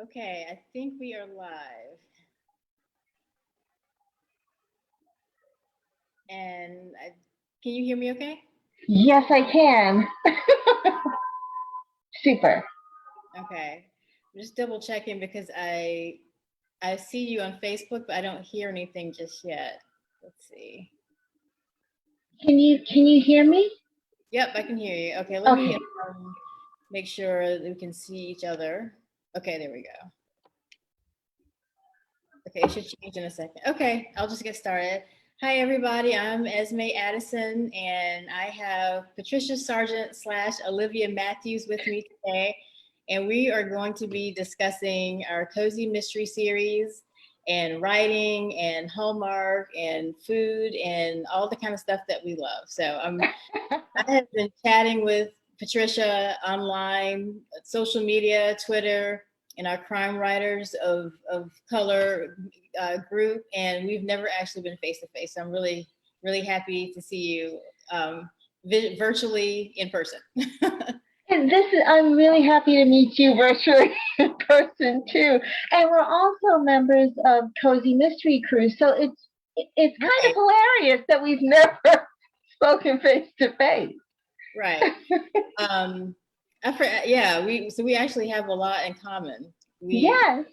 Okay, I think we are live. And can you hear me okay? Yes, I can. Super. Okay. I'm just double checking because I see you on Facebook, but I don't hear anything just yet. Let's see. Can you hear me? Yep, I can hear you. Okay, let me Okay. make sure that we can see each other. Okay, there we go. Okay, it should change in a second. Okay, I'll just get started. Hi, everybody. I'm Esme Addison, and I have Patricia Sargent / Olivia Matthews with me today. And we are going to be discussing our cozy mystery series and writing and Hallmark and food and all the kind of stuff that we love. So I have been chatting with Patricia online, social media, Twitter, and our crime writers of color group, and we've never actually been face to face. So I'm really, really happy to see you virtually in person. And I'm really happy to meet you virtually in person too. And we're also members of Cozy Mystery Crew, so it's kind of hilarious that we've never spoken face to face. Right. We actually have a lot in common. Yes.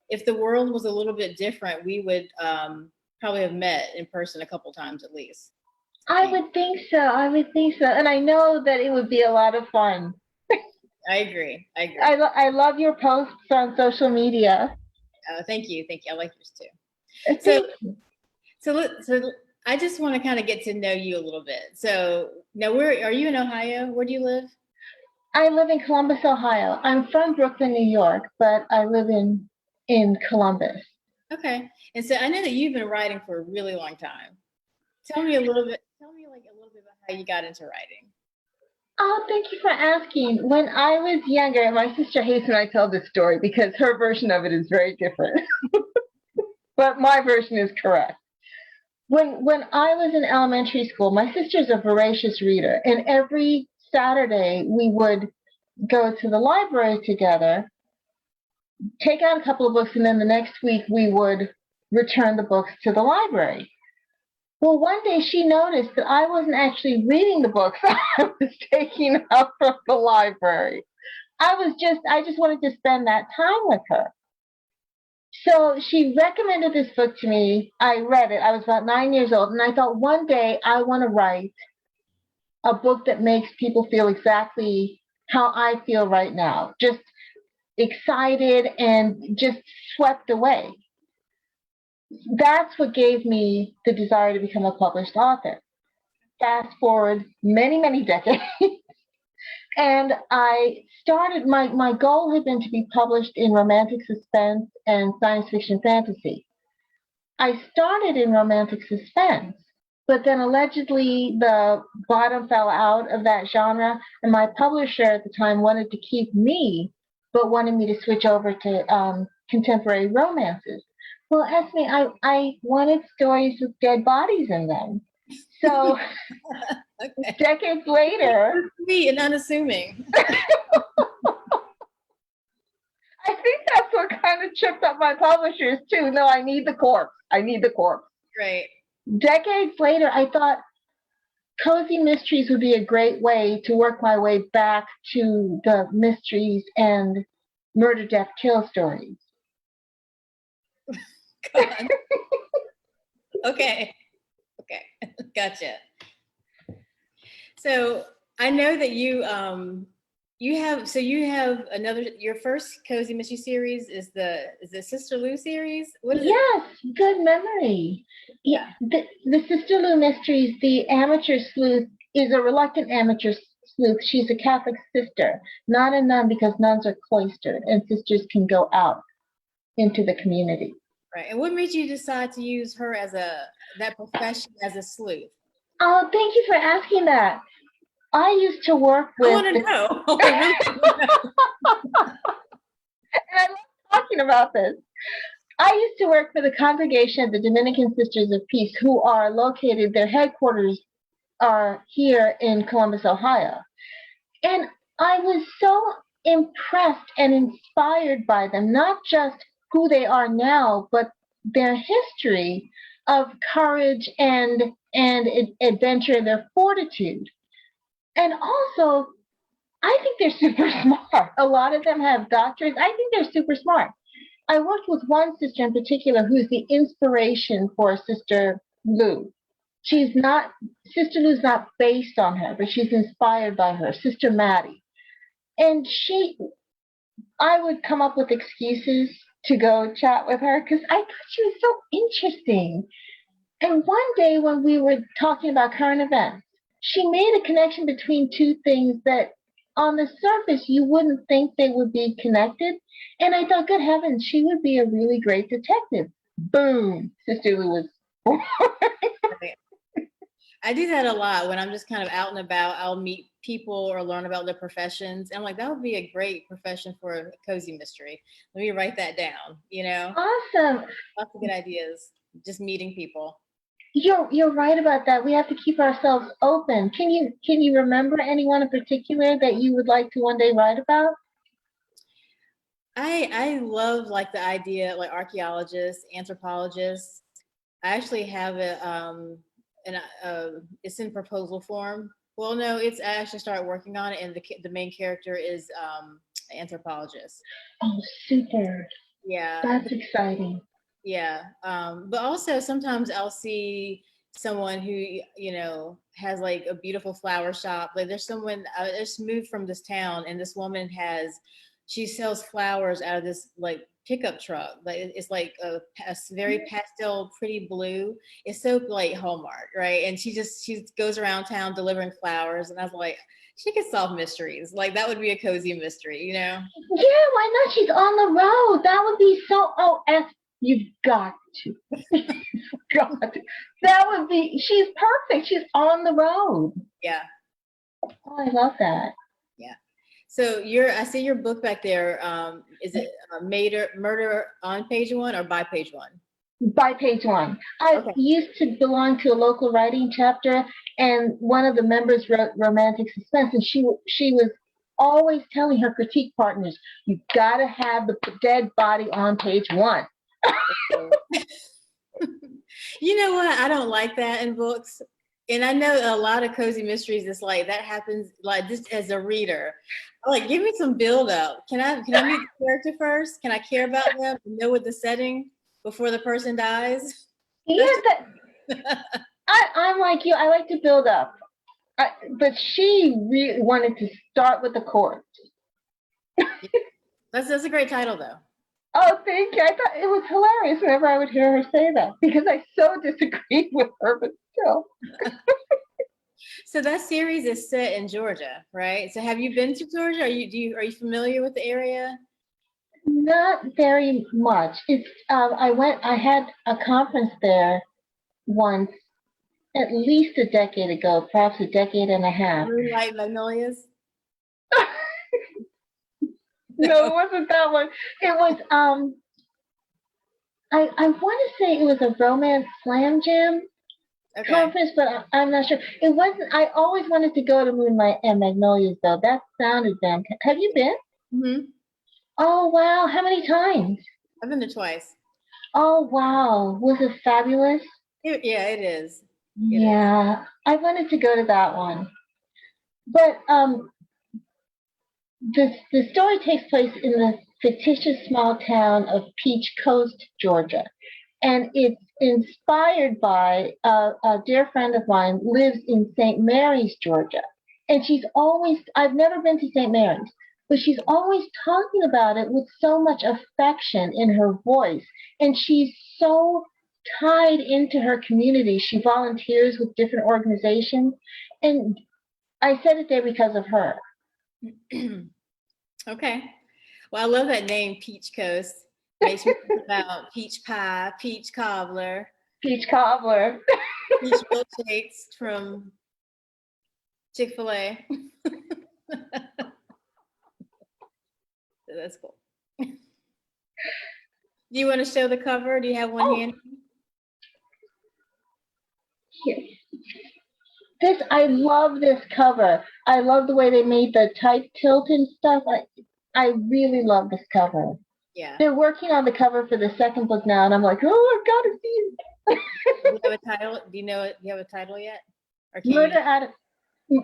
If the world was a little bit different, we would probably have met in person a couple times at least. I would think so. And I know that it would be a lot of fun. I agree. I love your posts on social media. Thank you. I like yours too. So I just want to kind of get to know you a little bit. So now, where are you in Ohio? Where do you live? I live in Columbus, Ohio. I'm from Brooklyn, New York, but I live in Columbus. Okay, and so I know that you've been writing for a really long time. Tell me a little bit about how you got into writing. Oh, thank you for asking. When I was younger, my sister hates when I tell this story because her version of it is very different. But my version is correct. When I was in elementary school, my sister's a voracious reader, and every Saturday we would go to the library together, take out a couple of books, and then the next week we would return the books to the library. Well, one day she noticed that I wasn't actually reading the books I was taking out from the library. I just wanted to spend that time with her. So she recommended this book to me. I read it. I was about 9 years old, and I thought one day I want to write a book that makes people feel exactly how I feel right now, just excited and just swept away. That's what gave me the desire to become a published author. Fast forward many, many decades, and I started, my goal had been to be published in romantic suspense and science fiction fantasy. I started in romantic suspense, but then allegedly the bottom fell out of that genre, and my publisher at the time wanted to keep me, but wanted me to switch over to contemporary romances. Well, Esme, I wanted stories with dead bodies in them. So okay. Decades later, sweet and unassuming. I think that's what kind of tripped up my publishers too. No, I need the corpse. Right. Decades later, I thought cozy mysteries would be a great way to work my way back to the mysteries and murder, death, kill stories. Okay. Gotcha. So I know that you have your first cozy mystery series is the Sister Lou series. What is it? Good memory. Yeah. The Sister Lou mysteries, the amateur sleuth is a reluctant amateur sleuth. She's a Catholic sister, not a nun, because nuns are cloistered and sisters can go out into the community. Right. And what made you decide to use her as that profession as a sleuth? Oh, thank you for asking that. I used to work with. I want to know. And I love talking about this. I used to work for the Congregation of the Dominican Sisters of Peace, who are located, their headquarters are here in Columbus, Ohio. And I was so impressed and inspired by them, not just who they are now, but their history of courage and adventure and their fortitude. And also, I think they're super smart. A lot of them have doctorates. I think they're super smart. I worked with one sister in particular who's the inspiration for Sister Lou. She's not, Sister Lou's not based on her, but she's inspired by her, Sister Maddie. And I would come up with excuses to go chat with her because I thought she was so interesting. And one day when we were talking about current events, she made a connection between two things that on the surface you wouldn't think they would be connected. And I thought, good heavens, she would be a really great detective. Boom, Sister Lou was born. I do that a lot when I'm just kind of out and about. I'll meet people or learn about their professions. And I'm like, that would be a great profession for a cozy mystery. Let me write that down, Awesome. Lots of good ideas, just meeting people. You're right about that. We have to keep ourselves open. Can you remember anyone in particular that you would like to one day write about? I love like the idea, like archaeologists, anthropologists. I actually have it's in proposal form. Well, no, I actually started working on it, and the main character is anthropologist. Oh, super. Yeah, That's exciting. yeah. But also sometimes I'll see someone who has like a beautiful flower shop. Like there's someone I just moved from this town, and this woman she sells flowers out of this like pickup truck. Like it's like a very pastel, pretty blue. It's so like Hallmark, right? And she goes around town delivering flowers, and I was like, she could solve mysteries. Like that would be a cozy mystery, Yeah, why not? She's on the road. That would be so. Oh, you've got to. got to. That would be. She's perfect. She's on the road. Yeah. Oh, I love that. Yeah. So I see your book back there. Is it Murder on page 1 or by page 1? By page 1. I used to belong to a local writing chapter, and one of the members wrote romantic suspense, and she was always telling her critique partners, "You got to have the dead body on page 1." You know what? I don't like that in books. And I know a lot of cozy mysteries, it's like that happens like just as a reader. I'm like, give me some build up. Can I meet the character first? Can I care about them and know what the setting before the person dies? Yeah, I'm like you. I like to build up. But she really wanted to start with the corpse. That's a great title, though. Oh, thank you. I thought it was hilarious whenever I would hear her say that because I so disagreed with her, but still. So that series is set in Georgia, right? So have you been to Georgia? Are you familiar with the area? Not very much. It's I had a conference there once, at least a decade ago, perhaps a decade and a half. Moonlight Magnolias? No, it wasn't that one. It was I want to say it was a romance slam jam conference, but I'm not sure. It wasn't. I always wanted to go to Moonlight and Magnolias though. That sounded damn. Have you been? Mm-hmm. Oh wow! How many times? I've been there twice. Oh wow! Was it fabulous? Yeah, it is. Yeah, I wanted to go to that one, but the story takes place in the fictitious small town of Peach Coast, Georgia, and it's inspired by a dear friend of mine lives in St. Mary's, Georgia, and I've never been to St. Mary's, but she's always talking about it with so much affection in her voice, and she's so tied into her community. She volunteers with different organizations, and I said it there because of her. Okay. Well, I love that name, Peach Coast. Makes me think about peach pie, peach cobbler. Peach cobbler. Peach milkshakes from Chick-fil-A. That's cool. Do you want to show the cover? Do you have one handy? Here. I love this cover. I love the way they made the type tilt and stuff. I really love this cover. Yeah. They're working on the cover for the second book now, and I'm like, oh, I've got to see it. Do you have a title? Do you know it? Do you have a title yet? Or can you? Murder out of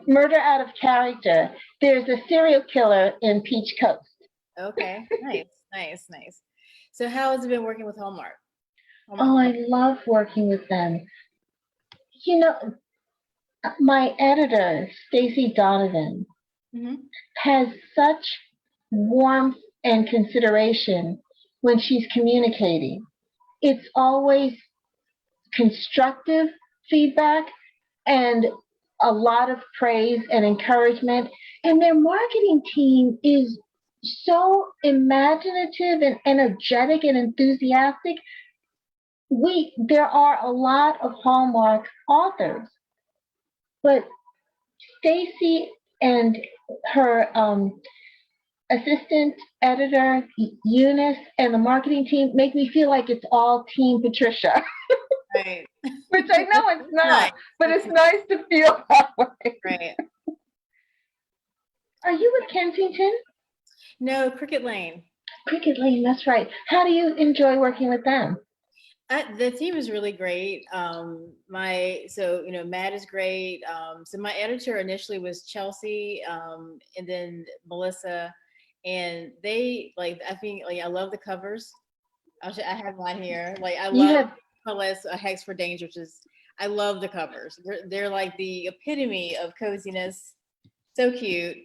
Murder out of character. There's a serial killer in Peach Coast. Okay. Nice. Nice. Nice. So how has it been working with Hallmark? Hallmark. Oh, I love working with them. You know, my editor, Stacy Donovan, Mm-hmm. has such warmth and consideration when she's communicating. It's always constructive feedback and a lot of praise and encouragement. And their marketing team is so imaginative and energetic and enthusiastic. There are a lot of Hallmark authors, but Stacy and her assistant editor Eunice and the marketing team make me feel like it's all Team Patricia. Right. Which I know it's not, Nice. but it's nice to feel that way. Right. Are you with Kensington? No, Cricket Lane. Cricket Lane, that's right. How do you enjoy working with them? The team is really great. Matt is great. So my editor initially was Chelsea, and then Melissa, and they like I think like I love the covers. I have mine here. Like I You love have Plus a Hex for Danger, which is I love the covers. They're like the epitome of coziness. So cute,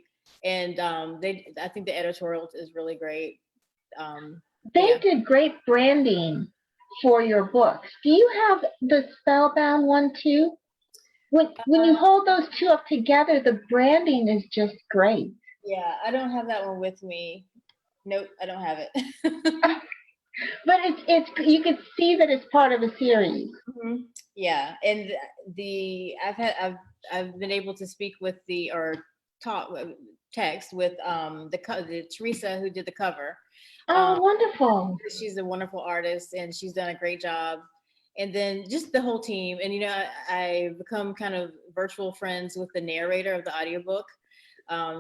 and I think the editorial is really great. they Yeah. did great branding for your books. Do you have the Spellbound one too? When you hold those two up together, the branding is just great. Yeah, I don't have that one with me. Nope, I don't have it. But it's you could see that it's part of a series. Mhm. Yeah, and I've been able to speak with or talk text with the Teresa who did the cover. Oh, Um, wonderful. she's a wonderful artist and she's done a great job. And then just the whole team. And I've become kind of virtual friends with the narrator of the audiobook.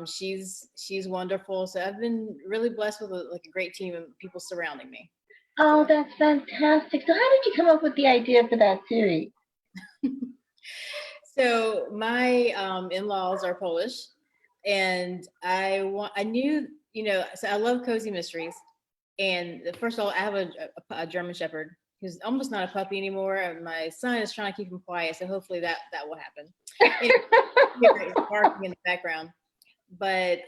She's wonderful. So I've been really blessed with a great team of people surrounding me. Oh, that's fantastic. So how did you come up with the idea for that series? So my in-laws are Polish, and I knew so I love cozy mysteries. And first of all, I have a German Shepherd who's almost not a puppy anymore. And my son is trying to keep him quiet, so hopefully that will happen. Anyway, barking in the background. But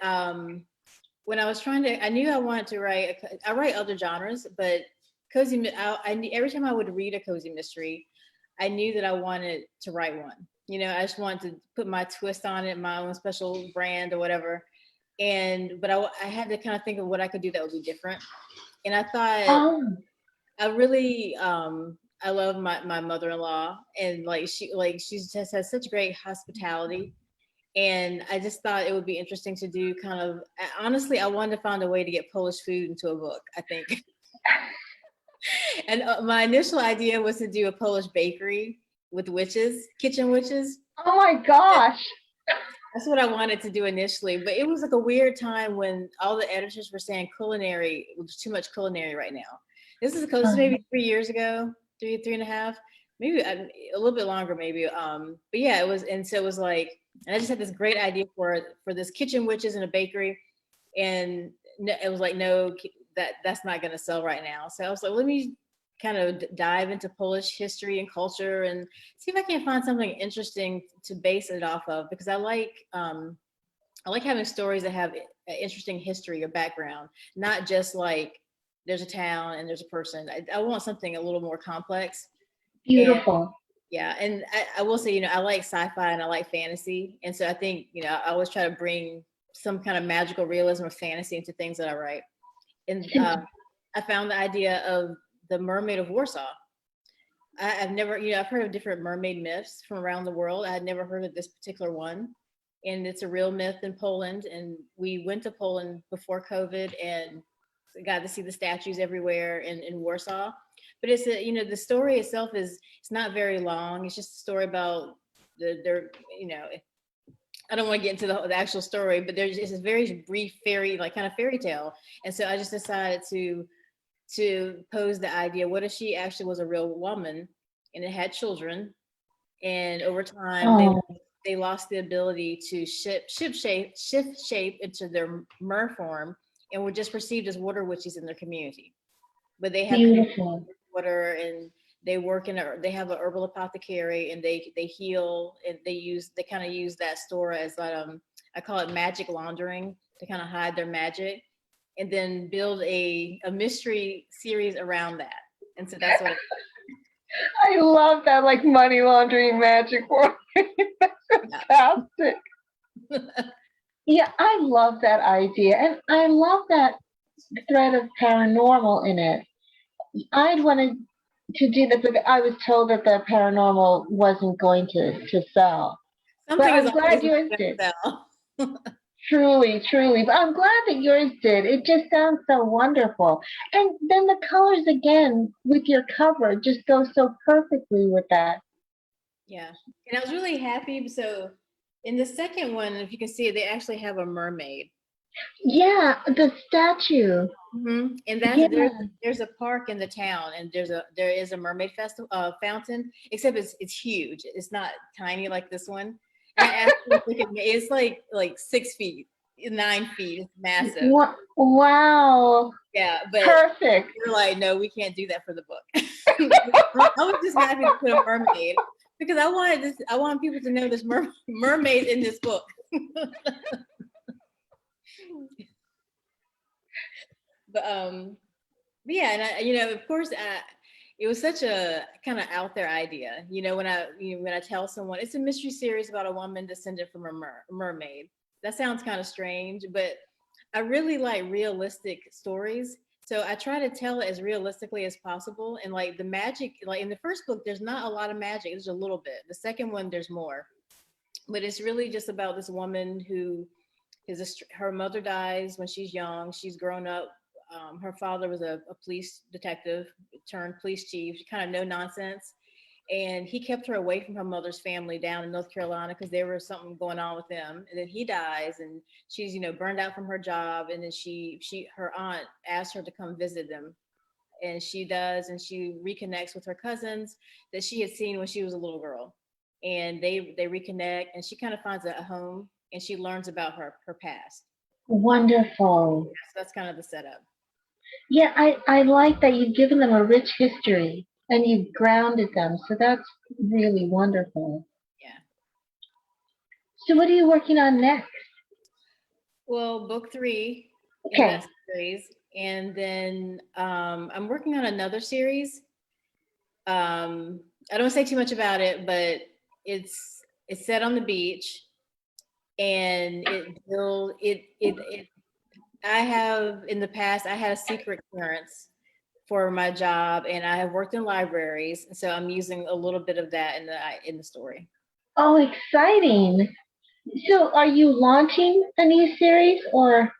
when I was I knew I wanted to write. I write other genres, but cozy. Every time I would read a cozy mystery, I knew that I wanted to write one. I just wanted to put my twist on it, my own special brand or whatever. But I had to kind of think of what I could do that would be different. And I thought Oh, I really I love my mother-in-law, and she just has such great hospitality. And I just thought it would be interesting to do kind of honestly, I wanted to find a way to get Polish food into a book, I think. And my initial idea was to do a Polish bakery with kitchen witches. oh my gosh. That's what I wanted to do initially, but it was like a weird time when all the editors were saying culinary was too much culinary right now. This is maybe 3 years ago, three and a half, maybe a little bit longer, maybe. But yeah, it was, and so it was like, and I just had this great idea for this kitchen witches in a bakery, and it was like, no, that's not going to sell right now. So I was like, let me kind of dive into Polish history and culture and see if I can find something interesting to base it off of, because I like having stories that have an interesting history or background, not just like there's a town and there's a person. I want something a little more complex. Beautiful. And, yeah, and I will say, I like sci-fi and I like fantasy, and so I think I always try to bring some kind of magical realism or fantasy into things that I write. And I found the idea of the Mermaid of Warsaw. I've never, I've heard of different mermaid myths from around the world. I had never heard of this particular one. And it's a real myth in Poland. And we went to Poland before COVID and got to see the statues everywhere in Warsaw. But it's the story itself it's not very long. It's just a story about I don't want to get into the actual story, but there's it's a very brief fairy, like kind of fairy tale. And so I just decided to pose the idea, what if she actually was a real woman and it had children, and over time Oh, they lost the ability to shift shape into their mer form, and were just perceived as water witches in their community. But they have connected beautiful. with water, and they work in a they have an herbal apothecary, and they heal, and they kind of use that story as I call it magic laundering, to kind of hide their magic, and then build a mystery series around that. And so that's what I love that, like money laundering magic word. That's fantastic. Yeah, I love that idea. And I love that thread of paranormal in it. I'd wanted to do that, but I was told that the paranormal wasn't going to sell. But something is I'm glad always not yours going did. to sell. Truly, truly. But I'm glad that yours did. It just sounds so wonderful. And then the colors again with your cover just go so perfectly with that. Yeah, and I was really happy. So in the second one, if you can see it, they actually have a mermaid. Yeah, the statue. And Yeah. there's a park in the town, and there is a mermaid festival fountain, except it's huge. It's not tiny like this one. And I asked them if they could it's like 6 feet, 9 feet. It's massive. Wow. Yeah, but Perfect. you're like, no, we can't do that for the book. I was just happy to put a mermaid because I wanted this. I want people to know there's mermaids in this book. But yeah, and of course, it was such a kind of out there idea. When I tell someone it's a mystery series about a woman descended from a mermaid, that sounds kind of strange, but I really like realistic stories. So I try to tell it as realistically as possible. And like the magic, like in the first book, there's not a lot of magic. There's a little bit. The second one, there's more. But it's really just about this woman who her mother dies when she's young. She's grown up. Her father was a police detective turned police chief, kind of no nonsense. And he kept her away from her mother's family down in North Carolina because there was something going on with them. And then he dies, and she's burned out from her job. And then her aunt asked her to come visit them, and she does, and she reconnects with her cousins that she had seen when she was a little girl, and they reconnect, and she kind of finds a home, and she learns about her past. Wonderful. So that's kind of the setup. Yeah, I like that you've given them a rich history and you've grounded them. So that's really wonderful. Yeah. So what are you working on next? Well, book three in Okay. that series, and then I'm working on another series. I don't say too much about it, but it's set on the beach, and it I have in the past I had a secret clearance for my job, and I have worked in libraries, so I'm using a little bit of that in the story. Oh, exciting. So are you launching a new series or?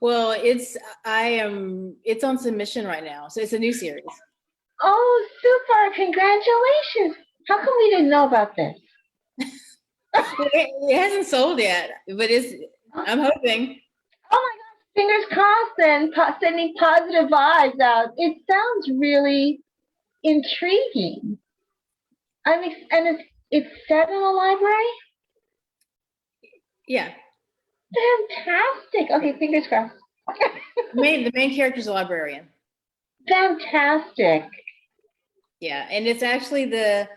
Well, it's on submission right now, so it's a new series. Oh, super. Congratulations. How come we didn't know about this? Well, it hasn't sold yet, but I'm hoping. Oh my gosh, fingers crossed then, sending positive vibes out. It sounds really intriguing. And it's set in a library? Yeah. Fantastic. Okay, fingers crossed. The main character is a librarian. Fantastic. Yeah, and it's actually the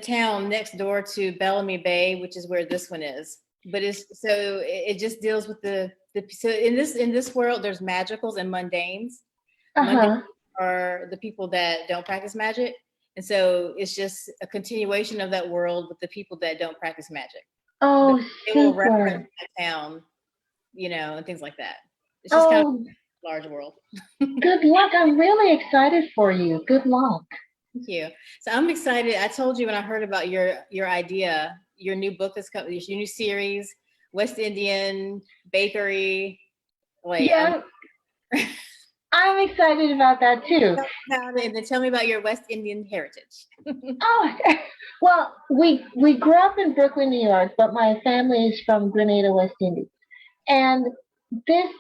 town next door to Bellamy Bay, which is where this one is. But it just deals with the so in this world there's magicals and mundanes. Mundanes Uh-huh. are the people that don't practice magic. And so it's just a continuation of that world with the people that don't practice magic. But Oh, they will reference super. the town, and things like that. It's just kind of Oh, a large world. good luck. I'm really excited for you. Good luck. Thank you. So I'm excited. I told you when I heard about your idea, your new book that's coming, your new series, West Indian bakery. Like Yeah, I'm excited about that too. And then tell me about your West Indian heritage. Oh, well, we grew up in Brooklyn, New York, but my family is from Grenada, West Indies. And this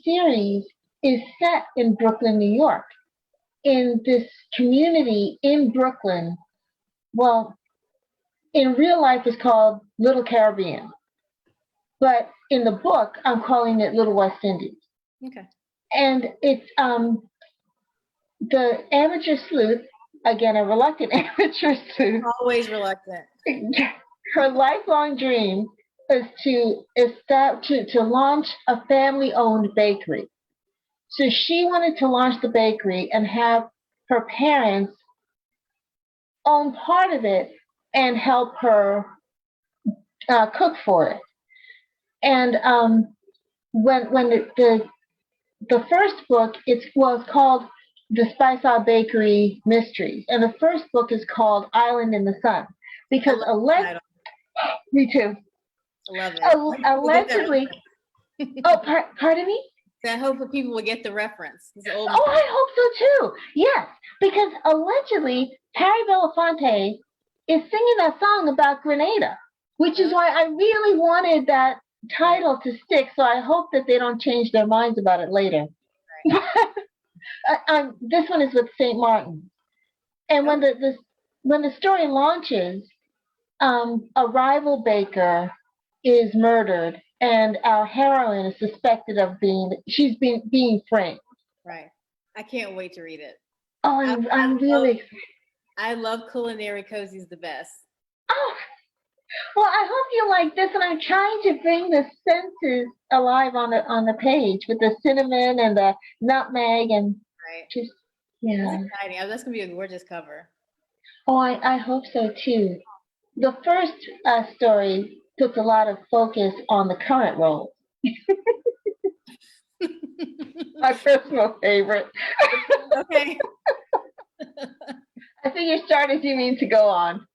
series is set in Brooklyn, New York, in this community in Brooklyn. Well, in real life, it's called Little Caribbean, but in the book, I'm calling it Little West Indies. Okay. And it's the amateur sleuth, again, a reluctant amateur sleuth. Always reluctant. Her lifelong dream is to launch a family-owned bakery. So she wanted to launch the bakery and have her parents own part of it and help her cook for it. And when the first book, it's called The Spice Out Bakery Mysteries, and the first book is called Island in the Sun, because me too. I love it. Allegedly, pardon me? I hope that people will get the reference. Oh, I hope so too. Yes, because allegedly Harry Belafonte is singing that song about Grenada, which is why I really wanted that title to stick. So I hope that they don't change their minds about it later. Right. This one is with St. Martin, and when the story launches, a rival baker is murdered, and our heroine is suspected of being framed. Right. I can't wait to read it. Oh, I'm really excited. I love culinary cozies the best. Oh, well, I hope you like this, and I'm trying to bring the senses alive on the page with the cinnamon and the nutmeg and just That's exciting. Oh, that's gonna be a gorgeous cover. Oh, I hope so too. The first story puts a lot of focus on the current role. My personal favorite. Okay. I think you started, you mean to go on.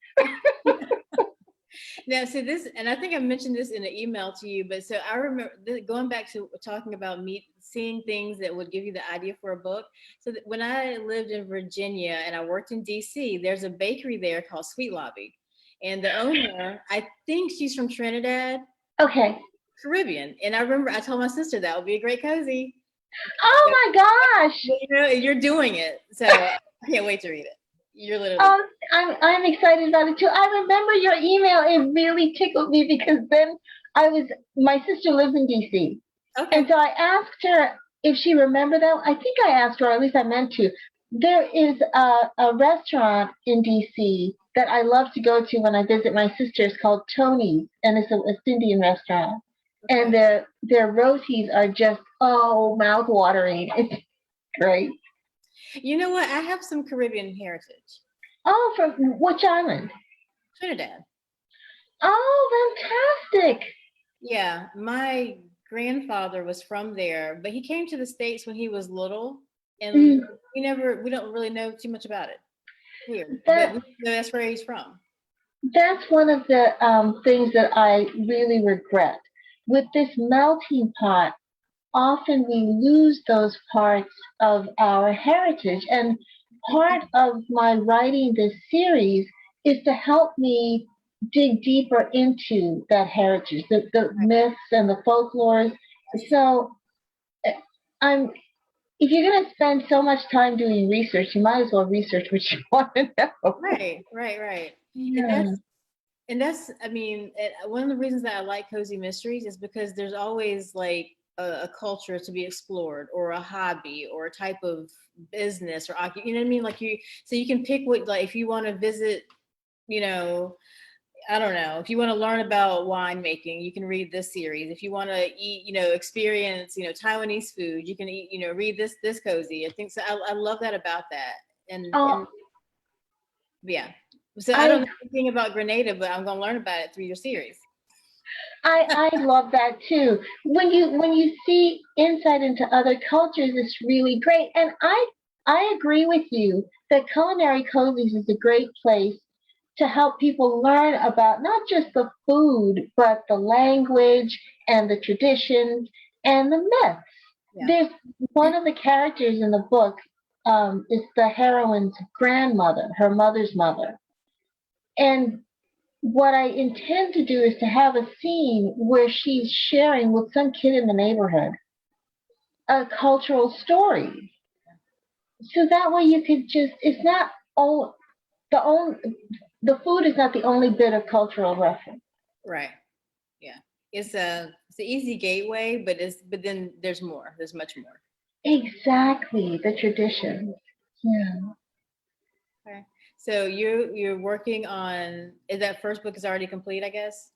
Now, so this, and I think I mentioned this in an email to you, but so I remember going back to talking about seeing things that would give you the idea for a book. So when I lived in Virginia and I worked in DC, there's a bakery there called Sweet Lobby. And the owner, I think she's from Trinidad. Okay. Caribbean. And I remember I told my sister that would be a great cozy. Oh my gosh. You're doing it. So I can't wait to read it. You're literally. Oh, I'm excited about it too. I remember your email. It really tickled me because then my sister lives in DC. Okay. And so I asked her if she remembered that. I think I asked her, or at least I meant to. There is a restaurant in DC that I love to go to when I visit my sister. It's called Tony's, and it's a West Indian restaurant. Okay. And their rotis are just, mouth-watering. It's great. You know what? I have some Caribbean heritage. Oh, from which island? Trinidad. Oh, fantastic. Yeah, my grandfather was from there, but he came to the States when he was little, and we don't really know too much about it. Weird. But we know that's where he's from. That's one of the things that I really regret. With this melting pot, often we lose those parts of our heritage. And part of my writing this series is to help me dig deeper into that heritage, the myths and the folklores. So if you're going to spend so much time doing research, you might as well research what you want to know. Right. Yeah. And that's, I mean, one of the reasons that I like cozy mysteries is because there's always like a culture to be explored, or a hobby, or a type of business, or you know what I mean? Like so you can pick what, like, if you want to visit, I don't know, if you want to learn about winemaking, you can read this series. If you want to eat, experience, Taiwanese food, you can eat, read this cozy. I think so. I love that about that. And yeah. So I don't know anything about Grenada, but I'm going to learn about it through your series. I love that too. When you see insight into other cultures, it's really great. And I agree with you that Culinary Cozies is a great place to help people learn about not just the food, but the language and the traditions and the myths. Yeah. There's one of the characters in the book is the heroine's grandmother, her mother's mother. And what I intend to do is to have a scene where she's sharing with some kid in the neighborhood a cultural story. So that way you could just, it's not all, the only, the food is not the only bit of cultural reference. Right. Yeah. It's an easy gateway, but then there's more. There's much more. Exactly, the traditions. Yeah. Okay. So you're working on, is that first book is already complete, I guess?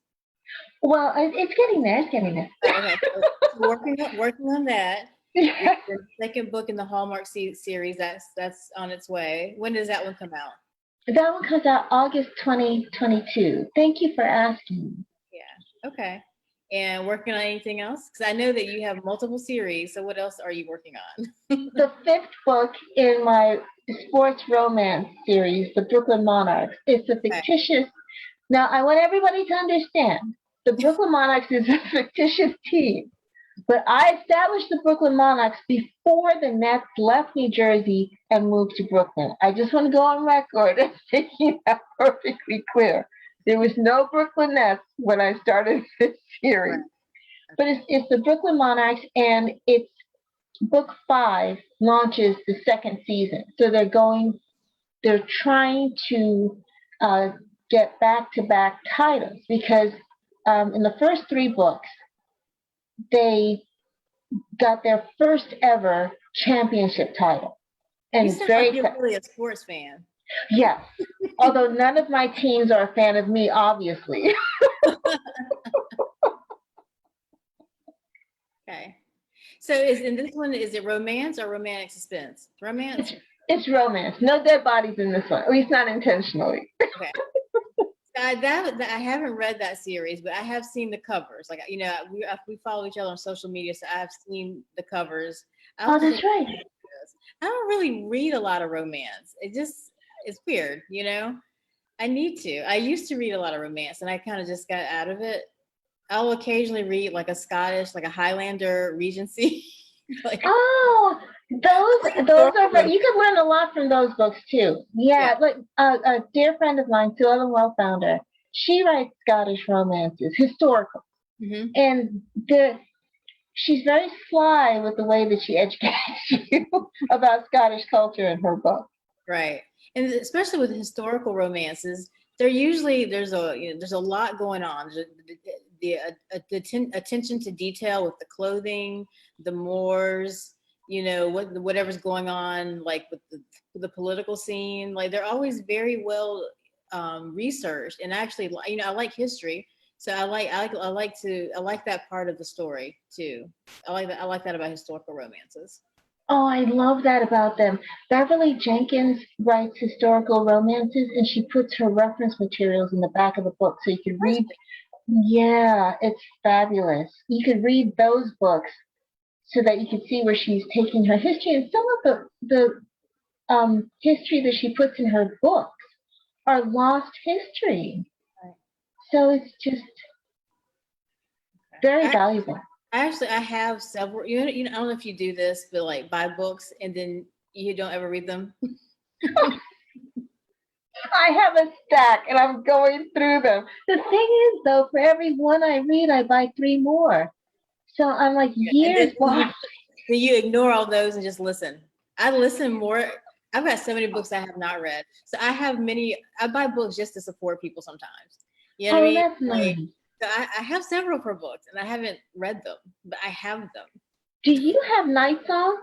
Well, it's getting there. It's getting there. Oh, okay. So working on that. And Yeah. the second book in the Hallmark series, that's on its way. When does that one come out? That one comes out August 2022. Thank you for asking. Yeah. Okay. And working on anything else? Because I know that you have multiple series. So what else are you working on? The fifth book in my sports romance series, The Brooklyn Monarchs, it's a Okay. fictitious. Now, I want everybody to understand the Brooklyn Monarchs is a fictitious team. But I established the Brooklyn Monarchs before the Nets left New Jersey and moved to Brooklyn. I just want to go on record as making that perfectly clear. There was no Brooklyn Nets when I started this series. Right. But it's the Brooklyn Monarchs, and it's book 5 launches the second season. So they're trying to get back-to-back titles because in the first 3 books, they got their first ever championship title. And You it's sound like very, you're really a sports fan. yes. Although none of my teams are a fan of me, obviously. Okay. So is in this one, is it romance or romantic suspense? Romance? It's romance. No dead bodies in this one, at least not intentionally. Okay. I haven't read that series, but I have seen the covers. Like, we follow each other on social media, so I've seen the covers. I Oh, also that's think right. I don't really read a lot of romance. It's weird, I need to. I used to read a lot of romance, and I kind of just got out of it. I'll occasionally read like a Scottish, like a Highlander Regency. like, Oh, those are right. You could learn a lot from those books too. Yeah. Yeah, like a dear friend of mine, Sue Ellen Well founder, she writes Scottish romances, historical, Mm-hmm. and she's very sly with the way that she educates you about Scottish culture in her book. Right. And especially with historical romances, there's a lot going on. The attention to detail with the clothing, the Moors, whatever's going on, like with the political scene. Like they're always very well researched. And actually, I like history, so I like that part of the story too. I like that about historical romances. Oh, I love that about them. Beverly Jenkins writes historical romances and she puts her reference materials in the back of the book so you can read. Yeah, it's fabulous. You could read those books so that you can see where she's taking her history. And some of the history that she puts in her books are lost history. Right. So it's just very I, valuable. I have several. I don't know if you do this, but like buy books and then you don't ever read them. I have a stack and I'm going through them. The thing is, though, for every one I read, I buy 3 more. So I'm like And years behind. then you ignore all those and just listen. I listen more. I've got so many books I have not read. So I have many. I buy books just to support people sometimes. You know what I Oh, mean? that's Like, nice. so I have several per books and I haven't read them, but I have them. Do you have Night Song?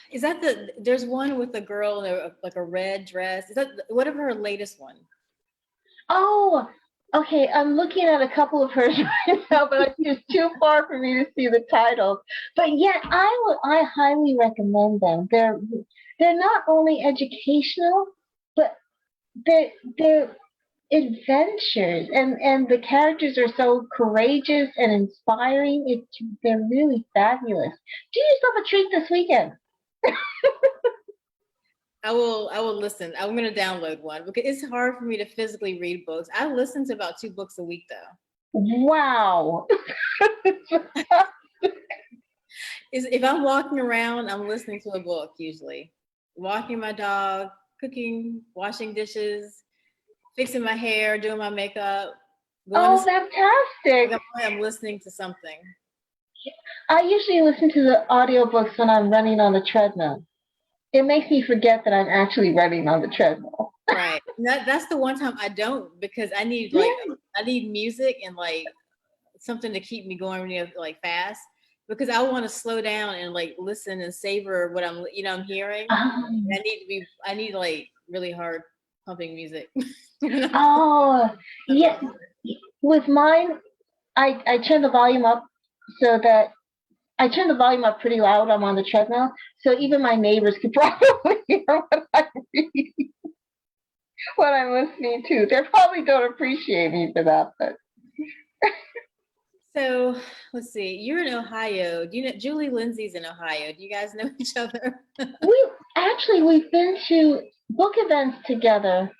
Is that there's one with a girl in like a red dress. Is that whatever her latest one? Oh, okay. I'm looking at a couple of hers right now, but it's too far for me to see the titles. But yet, I highly recommend them. They're not only educational, but they're adventures, and the characters are so courageous and inspiring. They're really fabulous. Do yourself a treat this weekend. I will listen. I'm gonna download one because it's hard for me to physically read books. I listen to about 2 books a week though. Wow. if I'm walking around, I'm listening to a book usually. Walking my dog, cooking, washing dishes, fixing my hair, doing my makeup, going to Oh, sleep. fantastic. I'm listening to something. I usually listen to the audiobooks when I'm running on the treadmill. It makes me forget that I'm actually running on the treadmill. Right. That's the one time I don't, because I need Yeah. I need music and like something to keep me going really like fast, because I want to slow down and like listen and savor what I'm hearing. Um, I need like really hard pumping music. oh, yeah. With mine, I turn the volume up so that I turn the volume up pretty loud. I'm on the treadmill, so even my neighbors could probably hear what I'm listening to. They probably don't appreciate me for that, but So let's see. You're in Ohio. Do you know Julie Lindsay's in Ohio? Do you guys know each other? we've been to book events together.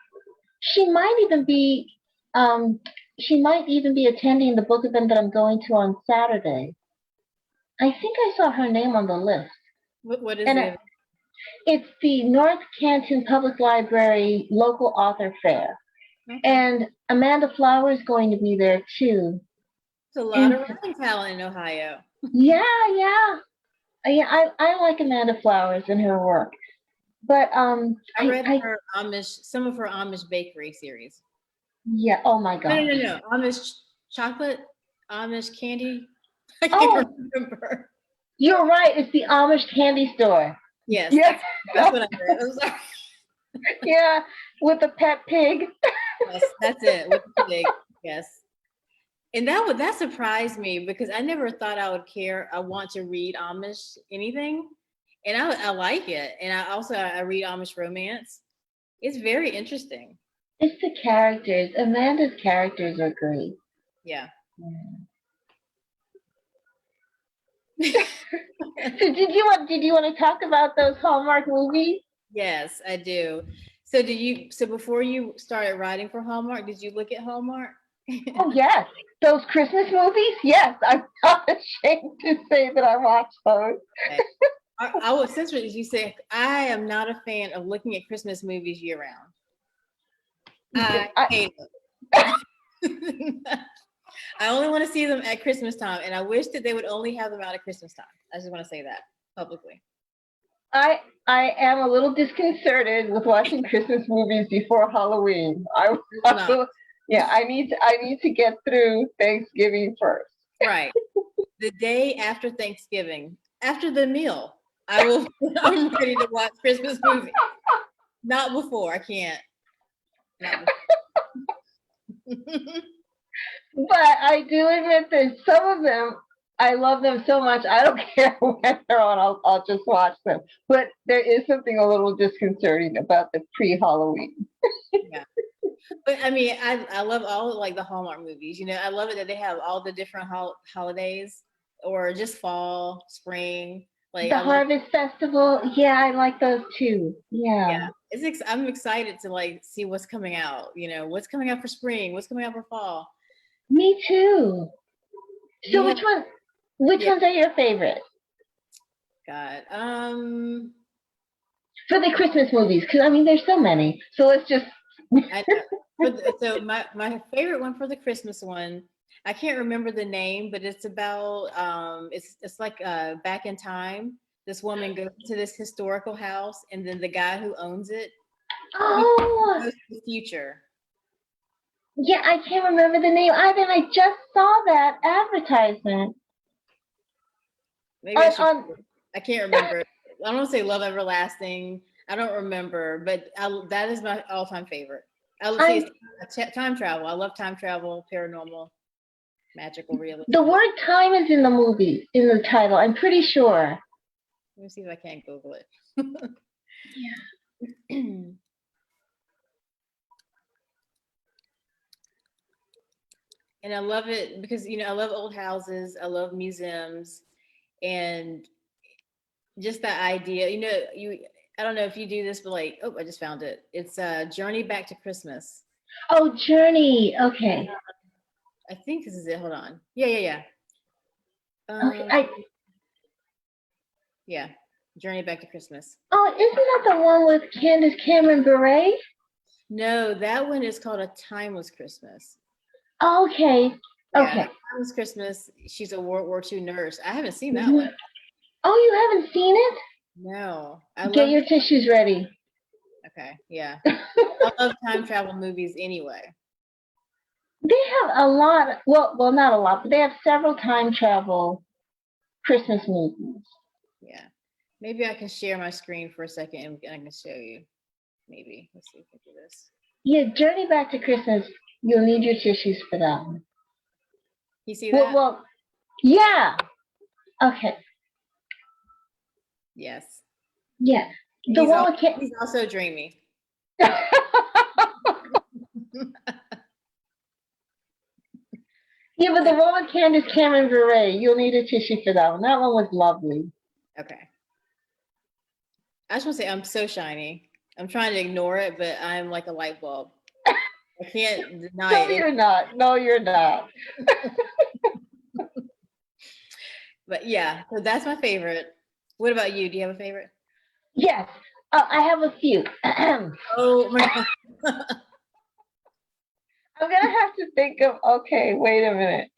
She might even be um she might even be attending the book event that I'm going to on Saturday. I think I saw her name on the list. What is And it? it's the North Canton Public Library local author fair. Okay. And Amanda Flower is going to be there too. There's a lot And of writing talent in Ohio. yeah, yeah. I like Amanda Flowers and her work. But I read some of her Amish bakery series. yeah, oh my No, no, gosh. no, no. Amish chocolate, Amish candy. I Oh, can't remember. you're right. It's the Amish candy store. Yes, Yes. that's what I heard. I'm sorry. Yeah, with the pet pig. Yes, that's it. With the pig. Yes. And that surprised me, because I never thought I would care. I want to read Amish anything, and I like it. And I read Amish romance. It's very interesting. It's the characters. Amanda's characters are great. Yeah. So did you want to talk about those Hallmark movies? Yes, I do. So before you started writing for Hallmark, did you look at Hallmark? Oh yes, those Christmas movies. Yes, I'm not ashamed to say that I watched those. Okay. I was since you said I am not a fan of looking at Christmas movies year round. I hate it. I only want to see them at Christmas time, and I wish that they would only have them out at Christmas time. I just want to say that publicly. I am a little disconcerted with watching Christmas movies before Halloween. Yeah, I need to get through Thanksgiving first. Right. The day after Thanksgiving, after the meal, I'm ready to watch Christmas movies. Not before. I can't. Not before. But I do admit that some of them, I love them so much. I don't care when they're on. I'll just watch them. But there is something a little disconcerting about the pre-Halloween. Yeah. But I mean, I love all like the Hallmark movies. I love it that they have all the different holidays, or just fall, spring. Like The Harvest Festival, yeah, I like those too. Yeah. I'm excited to like see what's coming out. What's coming out for spring, what's coming out for fall. Me too. So which Yeah. ones are your favorite? God. For the Christmas movies, because I mean there's so many. So let's just I know. So my favorite one for the Christmas one, I can't remember the name, but it's about it's like back in time. This woman goes to this historical house, and then the guy who owns it, Oh, goes to the future. yeah, I can't remember the name either. And I just saw that advertisement. Maybe I can't remember. I don't want to say Love Everlasting. I don't remember, but that is my all-time favorite. It's time travel. I love time travel, paranormal, magical realism. The word time is in the movie, in the title. I'm pretty sure. Let me see if I can Google it. Yeah. And I love it because I love old houses. I love museums, and just that idea. I don't know if you do this, but like, oh, I just found it. It's Journey Back to Christmas. Oh, Journey. Okay. I think this is it. Hold on. Yeah. Okay. Yeah. Journey Back to Christmas. Oh, isn't that the one with Candace Cameron Bure? No, that one is called A Timeless Christmas. Okay. Yeah, Okay. A Timeless Christmas. She's a World War II nurse. I haven't seen that Mhm. one. Oh, you haven't seen it? No. I Get love your tissues ready. Okay, yeah. I love time travel movies anyway. They have a lot. Well, not a lot, but they have several time travel Christmas movies. Yeah. Maybe I can share my screen for a second and I can show you. Maybe. Let's see if I can do this. Yeah, Journey Back to Christmas. You'll need your tissues for that one. You see that? Well, yeah. Okay. Yes. Yeah. The one with He's also dreamy. Yeah, but the one with Candace Cameron Bure, you'll need a tissue for that one. That one was lovely. Okay. I just want to say I'm so shiny. I'm trying to ignore it, but I'm like a light bulb. I can't deny No, it. you're not. No, you're not. But yeah, so that's my favorite. What about you? Do you have a favorite? Yes, I have a few. Oh my God. I'm gonna have to think of. Okay, wait a minute.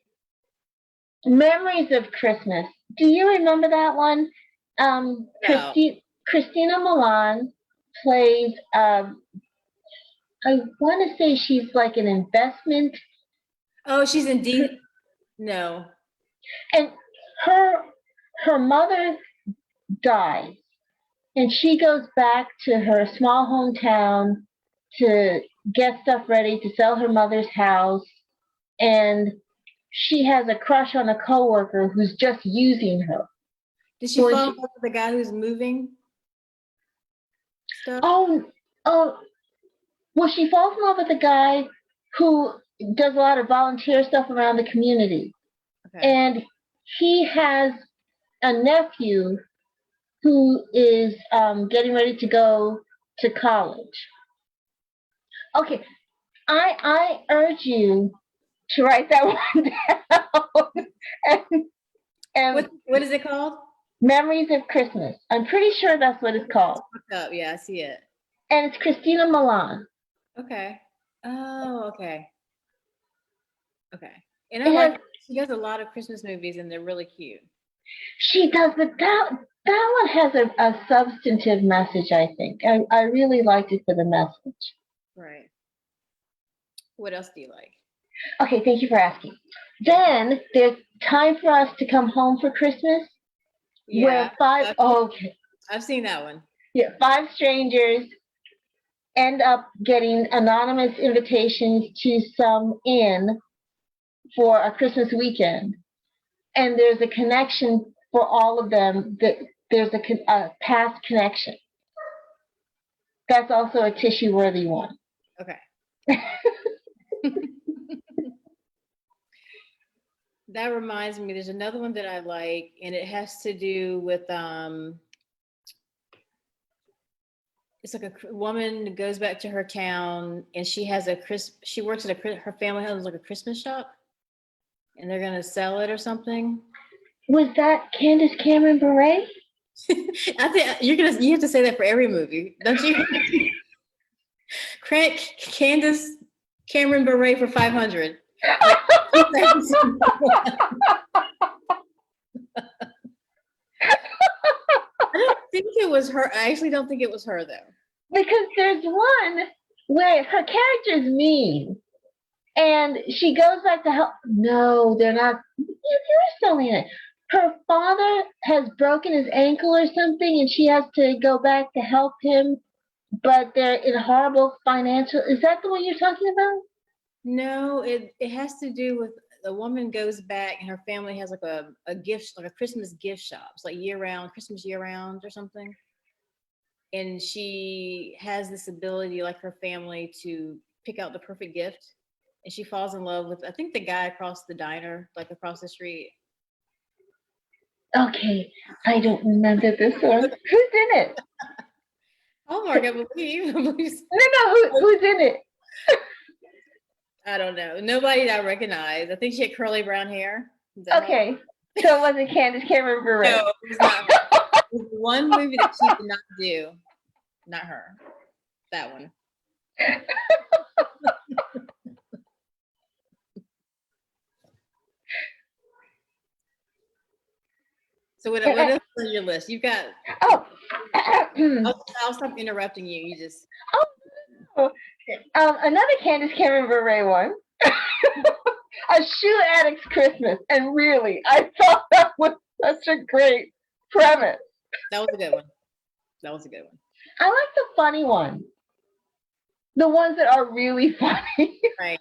Memories of Christmas. Do you remember that one? No. Christina Milan plays. I want to say she's like an investment. Oh, she's in deep. No. And her mother dies, and she goes back to her small hometown to get stuff ready to sell her mother's house, and she has a crush on a coworker who's just using her. Did she fall in love with the guy who's moving stuff? Oh, well, she falls in love with a guy who does a lot of volunteer stuff around the community. Okay. And he has a nephew who is getting ready to go to college. Okay, I urge you to write that one down. and what is it called? Memories of Christmas. I'm pretty sure that's what it's called. Yeah, I see it. And it's Christina Milan. Okay. Oh, okay. Okay. And she does a lot of Christmas movies, and they're really cute. She does, but that one has a substantive message, I think. I really liked it for the message. Right. What else do you like? Okay, thank you for asking. Then there's Time for Us to Come Home for Christmas. Yeah. Okay. I've seen that one. Yeah, 5 strangers end up getting anonymous invitations to some inn for a Christmas weekend. And there's a connection for all of them. There's a past connection. That's also a tissue-worthy one. Okay. That reminds me, there's another one that I like, and it has to do with it's like a woman goes back to her town, and she has she works at her family has like a Christmas shop, and they're gonna sell it or something. Was that Candace Cameron Bure? I think you have to say that for every movie, don't you? Candace Cameron Bure for 500. I don't think it was her. I actually don't think it was her though. Because there's one where her character's mean, and she goes back to help. No, they're not. You're still in it. Her father has broken his ankle or something, and she has to go back to help him, but they're in horrible financial. Is that the one you're talking about? No, it has to do with the woman goes back and her family has like a gift, like a Christmas gift shop. It's like Christmas year round or something. And she has this ability, like her family, to pick out the perfect gift. And she falls in love with, I think, the guy across the diner, like across the street. Okay, I don't remember this one. Who's in it? Hallmark, I believe. No, who's in it? I don't know. Nobody that I recognize. I think she had curly brown hair. Okay, so it wasn't Candace Cameron Bure. No, it was not her. one movie that she did not do, not her, that one. So what else is on your list? You've got. Oh. I'll stop interrupting you. You just. Another Candace Cameron Bure one. A Shoe Addict's Christmas. And really, I thought that was such a great premise. That was a good one. That was a good one. I like the funny ones. The ones that are really funny. Right.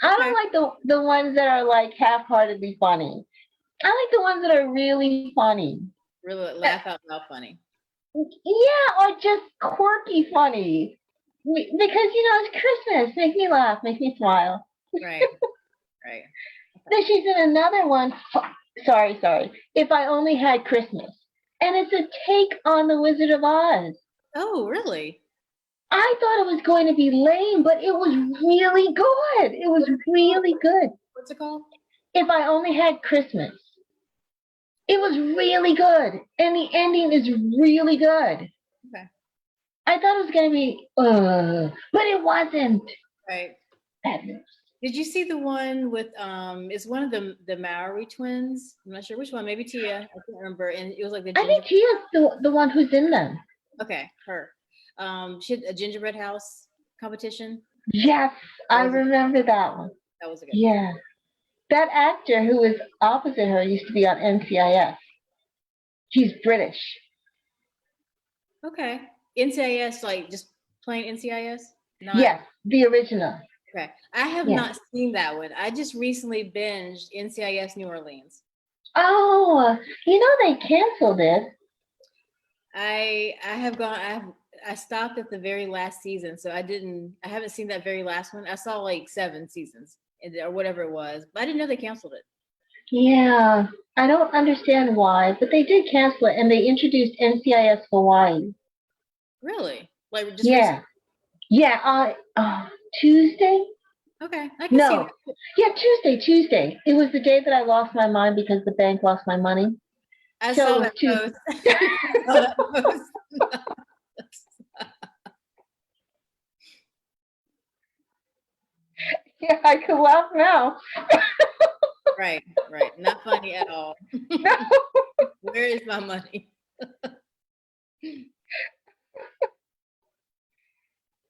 I don't like the ones that are like half-heartedly funny. I like the ones that are really funny. Really laugh out loud funny. Yeah, or just quirky funny. Because, it's Christmas. Make me laugh. Make me smile. Right. Right. Then she's in another one. Sorry. If I Only Had Christmas. And it's a take on The Wizard of Oz. Oh, really? I thought it was going to be lame, but it was really good. It was really good. What's it called? If I Only Had Christmas. It was really good. And the ending is really good. Okay. I thought it was going to be, but it wasn't. Right. Did you see the one with, it's one of the Maori twins? I'm not sure which one. Maybe Tia. I can't remember. And it was like the I think Tia's the one who's in them. Okay, her. She had a gingerbread house competition. Yes, I remember that one. That was a good one. Yeah. That actor who was opposite her used to be on NCIS. He's British. Okay. NCIS, like just plain NCIS? Yes, the original. Okay. I have not seen that one. I just recently binged NCIS New Orleans. Oh, they canceled it. I stopped at the very last season, so I haven't seen that very last one. I saw like 7 seasons or whatever it was, but I didn't know they canceled it. Yeah, I don't understand why, but they did cancel it, and they introduced NCIS Hawaii. Really? Like just recently? Yeah. Tuesday. Okay, I can see that. Yeah, Tuesday. It was the day that I lost my mind because the bank lost my money. I saw that post. Yeah, I could laugh now. Right. Not funny at all. No. Where is my money?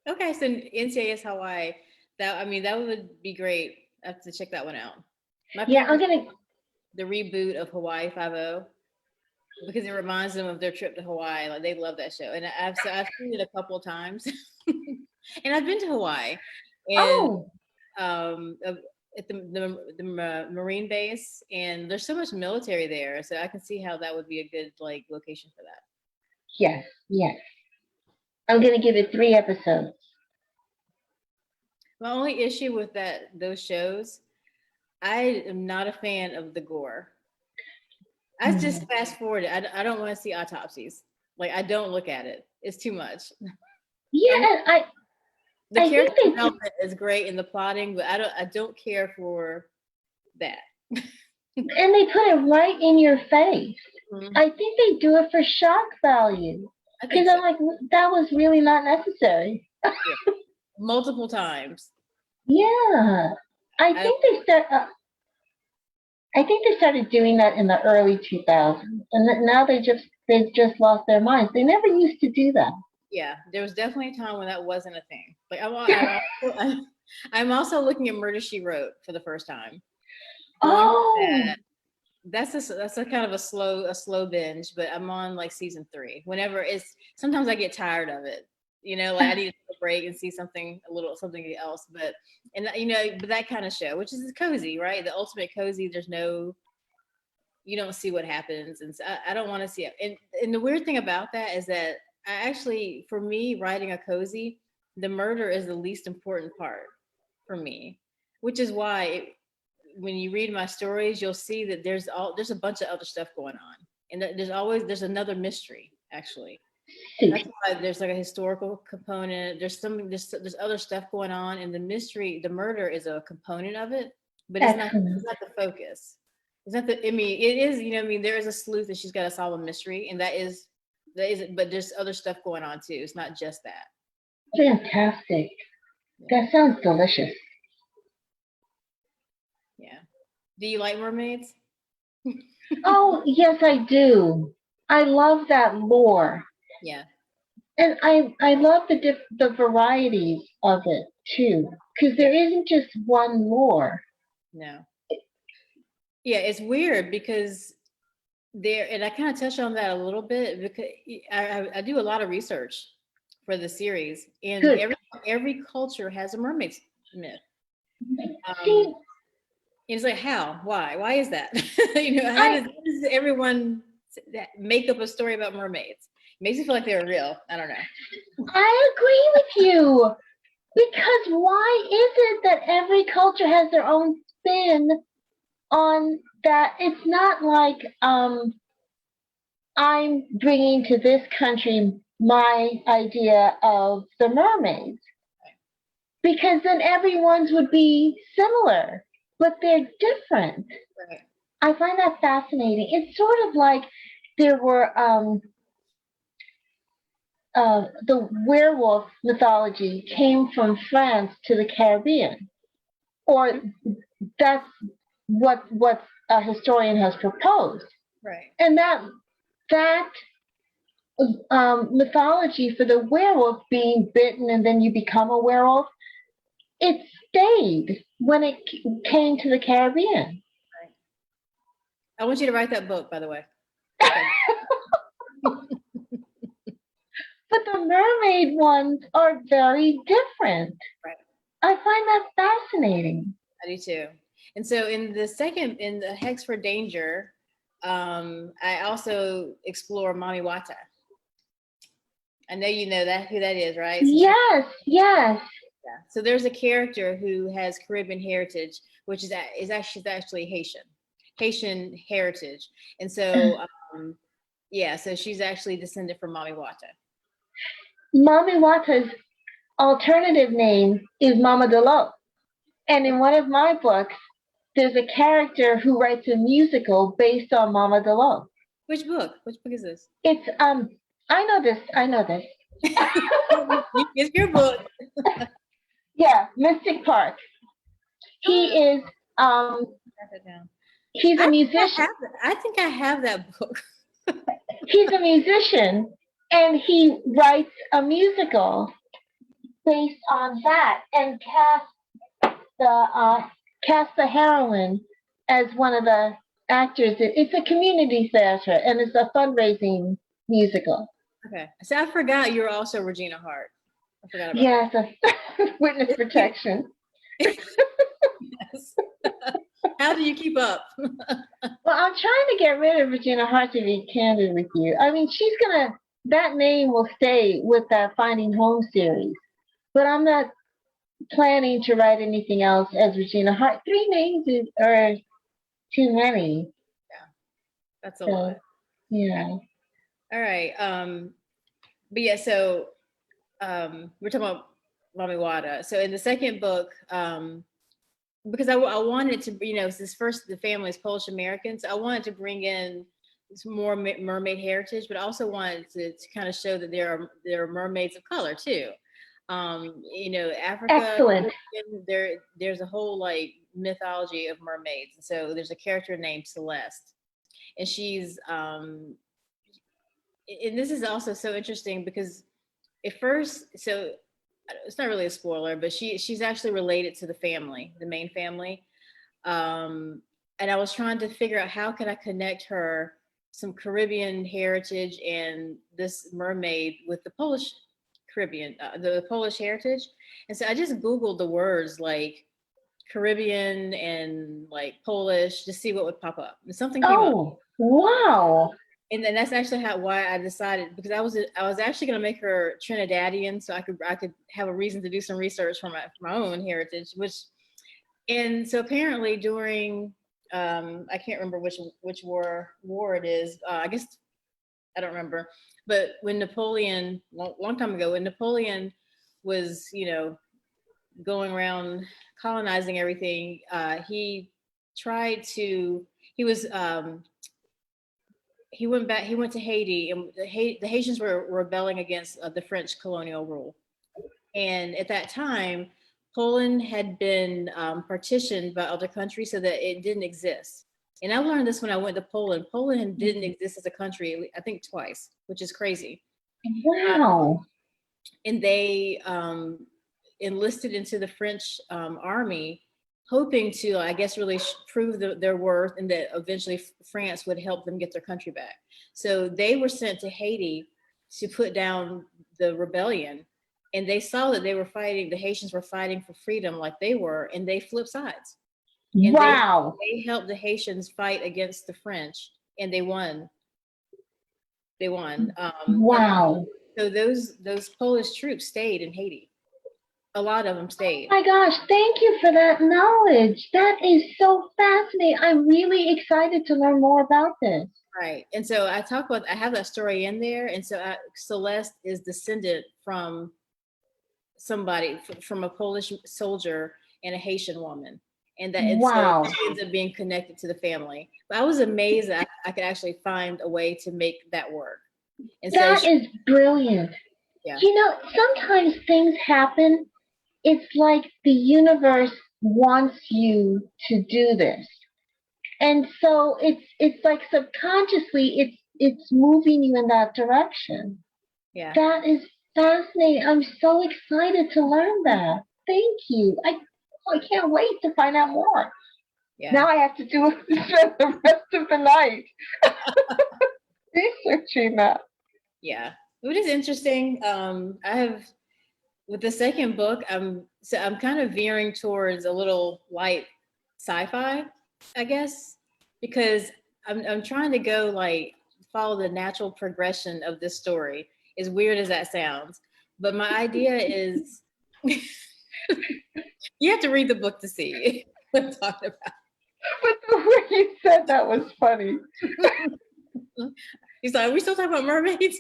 Okay, so NCIS Hawaii. That would be great. I have to check that one out. The reboot of Hawaii 5-0 because it reminds them of their trip to Hawaii. Like they love that show, and I've seen it a couple of times, and I've been to Hawaii, and at the Marine base, and there's so much military there, so I can see how that would be a good like location for that. Yes. I'm gonna give it 3 episodes. My only issue with those shows, I am not a fan of the gore. I just fast forward it. I don't want to see autopsies. Like I don't look at it. It's too much. Yeah, the character development is great in the plotting, but I don't care for that. And they put it right in your face. Mm-hmm. I think they do it for shock value. Because I'm like, that was really not necessary. Yeah. Multiple times. Yeah, I think they started doing that in the early 2000s, and now they've just lost their minds. They never used to do that. Yeah, there was definitely a time when that wasn't a thing. Like I'm also looking at Murder, She Wrote for the first time. That's a kind of a slow binge, but I'm on like season 3. Sometimes I get tired of it. Like I need to take a break and see something else. But that kind of show, which is cozy, right? The ultimate cozy. You don't see what happens, and so I don't want to see it. And the weird thing about that is that for me, writing a cozy, the murder is the least important part for me, which is why when you read my stories, you'll see that there's a bunch of other stuff going on, and there's another mystery actually. That's why there's like a historical component. There's other stuff going on, and the murder is a component of it, but it's not the focus. It's not it is, there is a sleuth and she's got to solve a mystery, and that is But there's other stuff going on too. It's not just that. Fantastic. Yeah. That sounds delicious. Yeah. Do you like mermaids? Oh, yes, I do. I love that lore. Yeah. And I love the varieties of it too. Because Yeah. there isn't just one lore. No. Yeah, it's weird because there, and I kind of touched on that a little bit because I do a lot of research for the series, and Good. every culture has a mermaid myth. See, It's like how, why is that? You know, I how does everyone make up a story about mermaids? It makes me feel like they're real. I don't know. I agree with you. Because why is it that every culture has their own spin on that? It's not like I'm bringing to this country my idea of the mermaids, because then everyone's would be similar, but they're different. Right. I find that fascinating. It's sort of like there were the werewolf mythology came from France to the Caribbean, or that's what a historian has proposed, Right. and that mythology for the werewolf being bitten and then you become a werewolf, it stayed when it came to the Caribbean. Right. I want you to write that book, by the way. But the mermaid ones are very different. Right. I find that fascinating. I do too. And so in the Hex for Danger, I also explore Mami Wata. I know you know that who that is, right? So Yes, yes. yeah. So there's a character who has Caribbean heritage, which is actually Haitian heritage, and so yeah, so she's actually descended from Mami Wata. Mami Wata's alternative name is Mama Delo. And in one of my books, there's a character who writes a musical based on Mama Delo. Which book? Which book is this? It's I know this. I know this. It's your book. Yeah, Mystic Park. He is he's a musician. I think I have that book. He's a musician and he writes a musical based on that and cast the heroine as one of the actors. It's a community theater and it's a fundraising musical. Okay, so I forgot you were also Regina Hart. I forgot about Yes, witness protection. Yes. How do you keep up? Well, I'm trying to get rid of Regina Hart, to be candid with you. I mean, that name will stay with that Finding Home series, but I'm not planning to write anything else as Regina Hart. 3 names are too many. Yeah, that's a So, lot. yeah. All right. But yeah, so we're talking about Mami Wata. So in the second book, because I wanted to, you know, since first the family is Polish Americans, I wanted to bring in some more mermaid heritage, but I also wanted to kind of show that there are mermaids of color too. You know, Africa. Excellent. There's a whole like mythology of mermaids. And so there's a character named Celeste, and she's and this is also so interesting because at first, so it's not really a spoiler, but she's actually related to the main family. And I was trying to figure out how can I connect her some Caribbean heritage and this mermaid with the Polish Caribbean, the Polish heritage. And so I just Googled the words like Caribbean and like Polish to see what would pop up. And something came up. Oh, wow. And then that's actually why I decided, because I was actually going to make her Trinidadian so I could have a reason to do some research for my own heritage, and so apparently during I can't remember which war it is. I guess I don't remember, but when Napoleon long time ago, when Napoleon was, you know, going around colonizing everything, he was he went back. He went to Haiti, and the Haitians were rebelling against the French colonial rule. And at that time, Poland had been partitioned by other countries so that it didn't exist. And I learned this when I went to Poland. Poland didn't exist as a country, I think twice, which is crazy. Wow. And they enlisted into the French army, hoping to, I guess, really prove their worth, and that eventually France would help them get their country back. So they were sent to Haiti to put down the rebellion, and they saw that the Haitians were fighting for freedom like they were, and they flipped sides. And Wow. they helped the Haitians fight against the French, and they won. They won. Wow. So those Polish troops stayed in Haiti. A lot of them Oh stayed. my gosh, thank you for that knowledge. That is so fascinating. I'm really excited to learn more about this. Right. And so I have that story in there. And so Celeste is descended from from a Polish soldier and a Haitian woman. And so Wow. she ends up being connected to the family. But I was amazed that I could actually find a way to make that work. And so That is brilliant. yeah. You know, sometimes things happen. It's like the universe wants you to do this. And so it's like subconsciously it's moving you in that direction. Yeah. That is fascinating. I'm so excited to learn that. Thank you. I can't wait to find out more. Yeah. Now I have to spend the rest of the night researching that. Yeah. It is interesting. With the second book, I'm kind of veering towards a little light sci-fi, I guess, because I'm trying to go like follow the natural progression of this story. As weird as that sounds, but my idea is you have to read the book to see what I'm talking about. But the way you said that was funny. He's like, are we still talking about mermaids?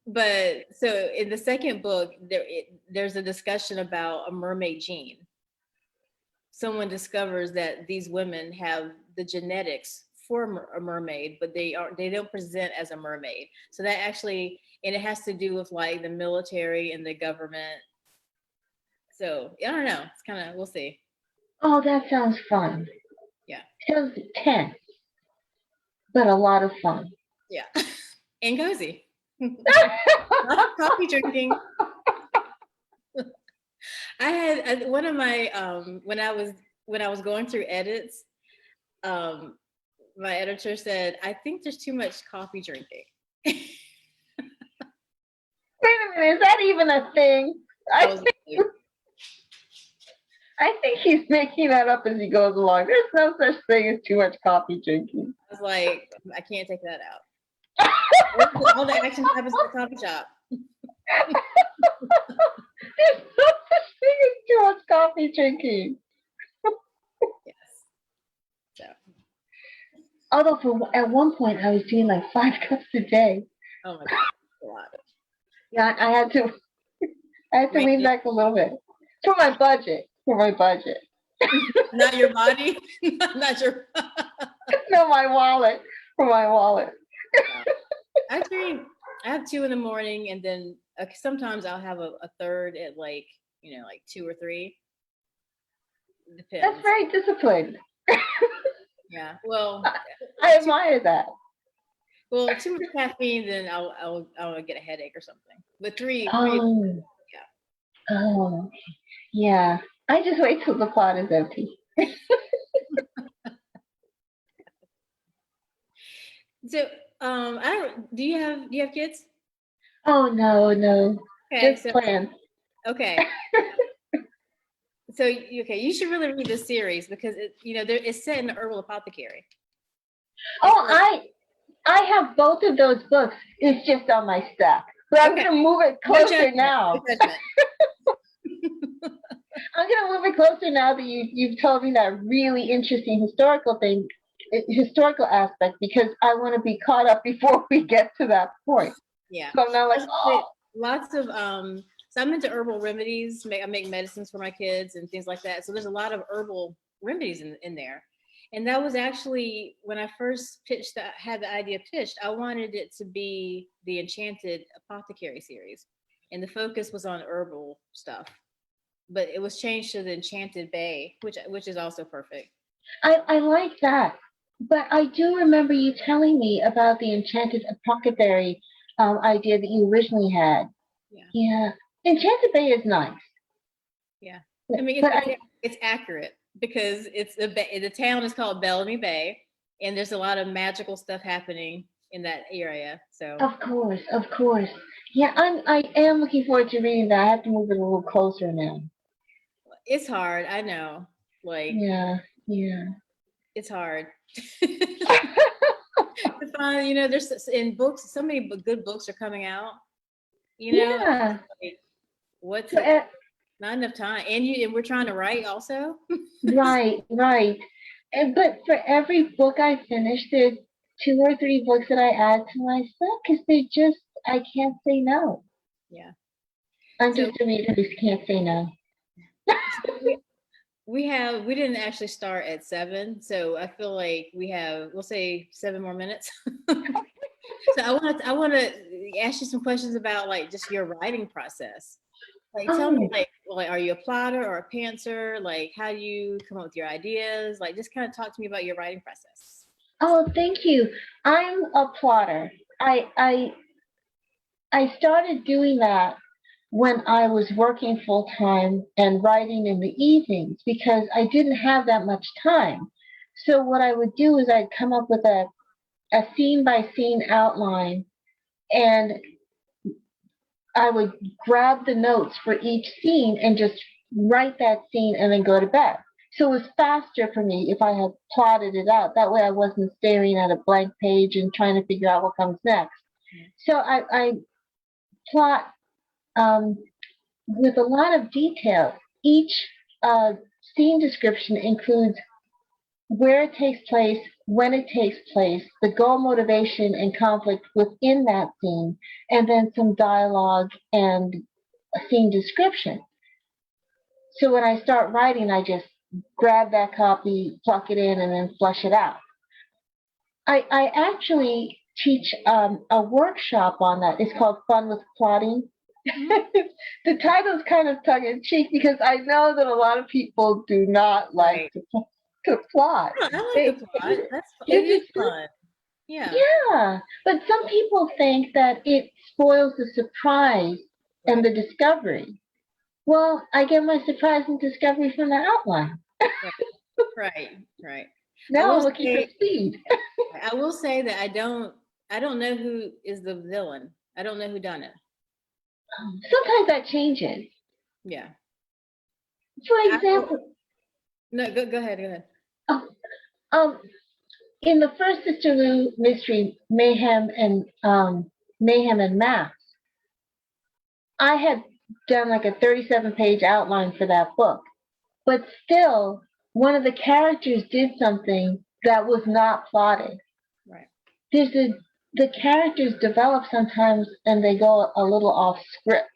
But so in the second book, there's a discussion about a mermaid gene. Someone discovers that these women have the genetics for a mermaid, but they don't present as a mermaid. So that actually, and it has to do with like the military and the government. So I don't know. It's kind of, we'll see. Oh, that sounds fun. Yeah. Sounds intense, but a lot of fun. Yeah. And cozy. Coffee drinking. I had one of my when I was going through edits, my editor said, I think there's too much coffee drinking. Wait a minute, is that even a thing? I think he's making that up as he goes along. There's no such thing as too much coffee drinking. I was like, I can't take that out. All the action happens in the coffee shop. There's no such thing as too much coffee drinking. Yes. So. Although at one point I was doing like 5 cups a day. Oh my God, a lot. Yeah, I had to lean back a little bit for my budget. Not your body, not your. No, my wallet. For my wallet. I have 2 in the morning, and then sometimes I'll have a third at like 2 or 3. Depends. That's very disciplined. Yeah. Well, I admire that. Well, too much caffeine, then I'll get a headache or something. But 3. Oh. Yeah. Oh. Yeah. I just wait till the pot is empty. So, I don't. Do you have kids? Oh no. Okay. Just plans. Okay. So you should really read this series because it's set in the herbal apothecary. Oh, I have both of those books. It's just on my stack, but I'm gonna move it closer now. I'm gonna move it closer now that you've told me that really interesting historical aspect, because I want to be caught up before we get to that point. Yeah. So I'm not like, lots of so I'm into herbal remedies. I make medicines for my kids and things like that. So there's a lot of herbal remedies in there. And that was actually when I first had the idea pitched, I wanted it to be the Enchanted Apothecary series. And the focus was on herbal stuff. But it was changed to the Enchanted Bay, which is also perfect. I like that. But I do remember you telling me about the Enchanted Apothecary idea that you originally had. Yeah. Yeah. Enchanted Bay is nice. Yeah. I mean, it's accurate because it's the town is called Bellamy Bay, and there's a lot of magical stuff happening in that area. So of course, of course. Yeah, I am looking forward to reading that. I have to move it a little closer now. it's hard. I know. Like, Yeah, yeah. it's hard. To find, there's in books, so many good books are coming out. Yeah. Like, what's So, it? Not enough time, and we're trying to write also. right, right. But for every book I finish, there's 2 or 3 books that I add to my stack because I can't say no. Yeah. I'm So just a reader who can't say no. we didn't actually start at 7, so I feel like we'll say 7 more minutes. So I want to ask you some questions about like just your writing process. Like, tell me, Oh, like, are you a plotter or a pantser? Like, how do you come up with your ideas? Like, just kind of talk to me about your writing process. oh, thank you. I'm a plotter. I started doing that when I was working full time and writing in the evenings because I didn't have that much time. So what I would do is I'd come up with a scene by scene outline and I would grab the notes for each scene and just write that scene and then go to bed. So it was faster for me if I had plotted it out. That way I wasn't staring at a blank page and trying to figure out what comes next. So I plot um, with a lot of detail. Each scene description includes where it takes place, when it takes place, the goal, motivation, and conflict within that scene, and then some dialogue and a scene description. So when I start writing, I just grab that copy, plug it in, and then flush it out. I actually teach a workshop on that. It's called Fun with Plotting. The title's kind of tongue in cheek because I know that a lot of people do not like to plot. I like the plot. It is fun. Yeah. Yeah, but some people think that it spoils the surprise and the discovery. Well, I get my surprise and discovery from the outline. Right. Now I'm looking for speed. I will say that I don't know who is the villain. I don't know who done it. Sometimes that changes. Yeah. For example. No, go ahead. Oh, in the first Sister Lou mystery, Mayhem and Maps, I had done like a 37-page outline for that book. But still, one of the characters did something that was not plotted. Right. The characters develop sometimes and they go a little off script.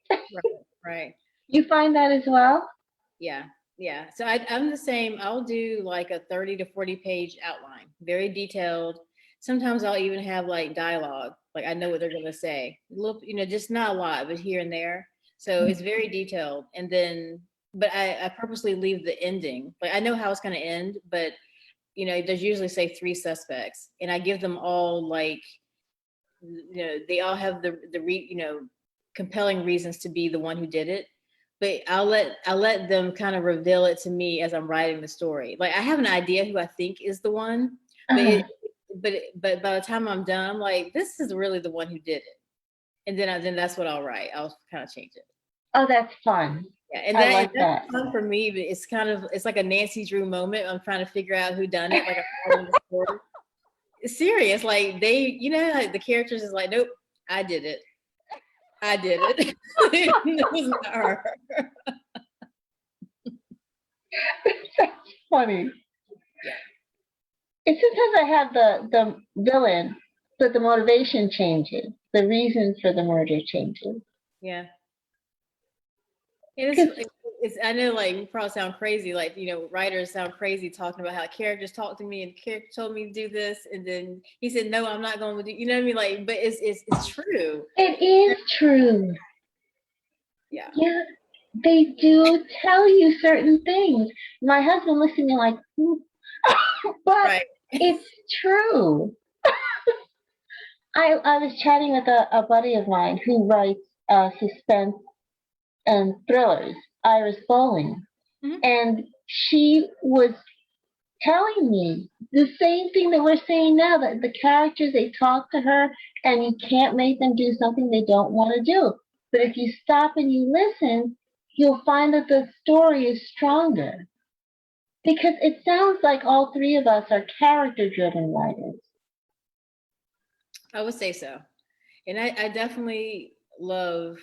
Right. You find that as well? Yeah. So I'm the same. I'll do like a 30 to 40 page outline, very detailed. Sometimes I'll even have like dialogue, like I know what they're going to say. Just not a lot, but here and there. So it's very detailed. And then, but I purposely leave the ending. Like I know how it's going to end, but there's usually say 3 suspects, and I give them all like, they all have the compelling reasons to be the one who did it. But I'll let them kind of reveal it to me as I'm writing the story. Like I have an idea who I think is the one, but by the time I'm done, I'm like, this is really the one who did it. And then that's what I'll write. I'll kind of change it. Oh, that's fun. Yeah, and that's fun for me. But it's like a Nancy Drew moment. I'm trying to figure out who done it. Like I'm following the story. It's serious. Like like the characters is like, nope, I did it. It was not her. That's funny. Yeah. And sometimes I have the villain, but the motivation changes. The reason for the murder changes. Yeah. It's I know, like, we probably sound crazy, like, writers sound crazy talking about how characters talk to me and the character told me to do this, and then he said, no, I'm not going to do, you know what I mean? Like, but it's true. It is true. Yeah. Yeah, they do tell you certain things. My husband looks at me like, but Right. it's true. I was chatting with a buddy of mine who writes suspense and thrillers, Iris Bowling, Mhm. and she was telling me the same thing that we're saying now, that the characters, they talk to her and you can't make them do something they don't want to do. But if you stop and you listen, you'll find that the story is stronger. Because it sounds like all three of us are character driven writers. I would say so. And I definitely love,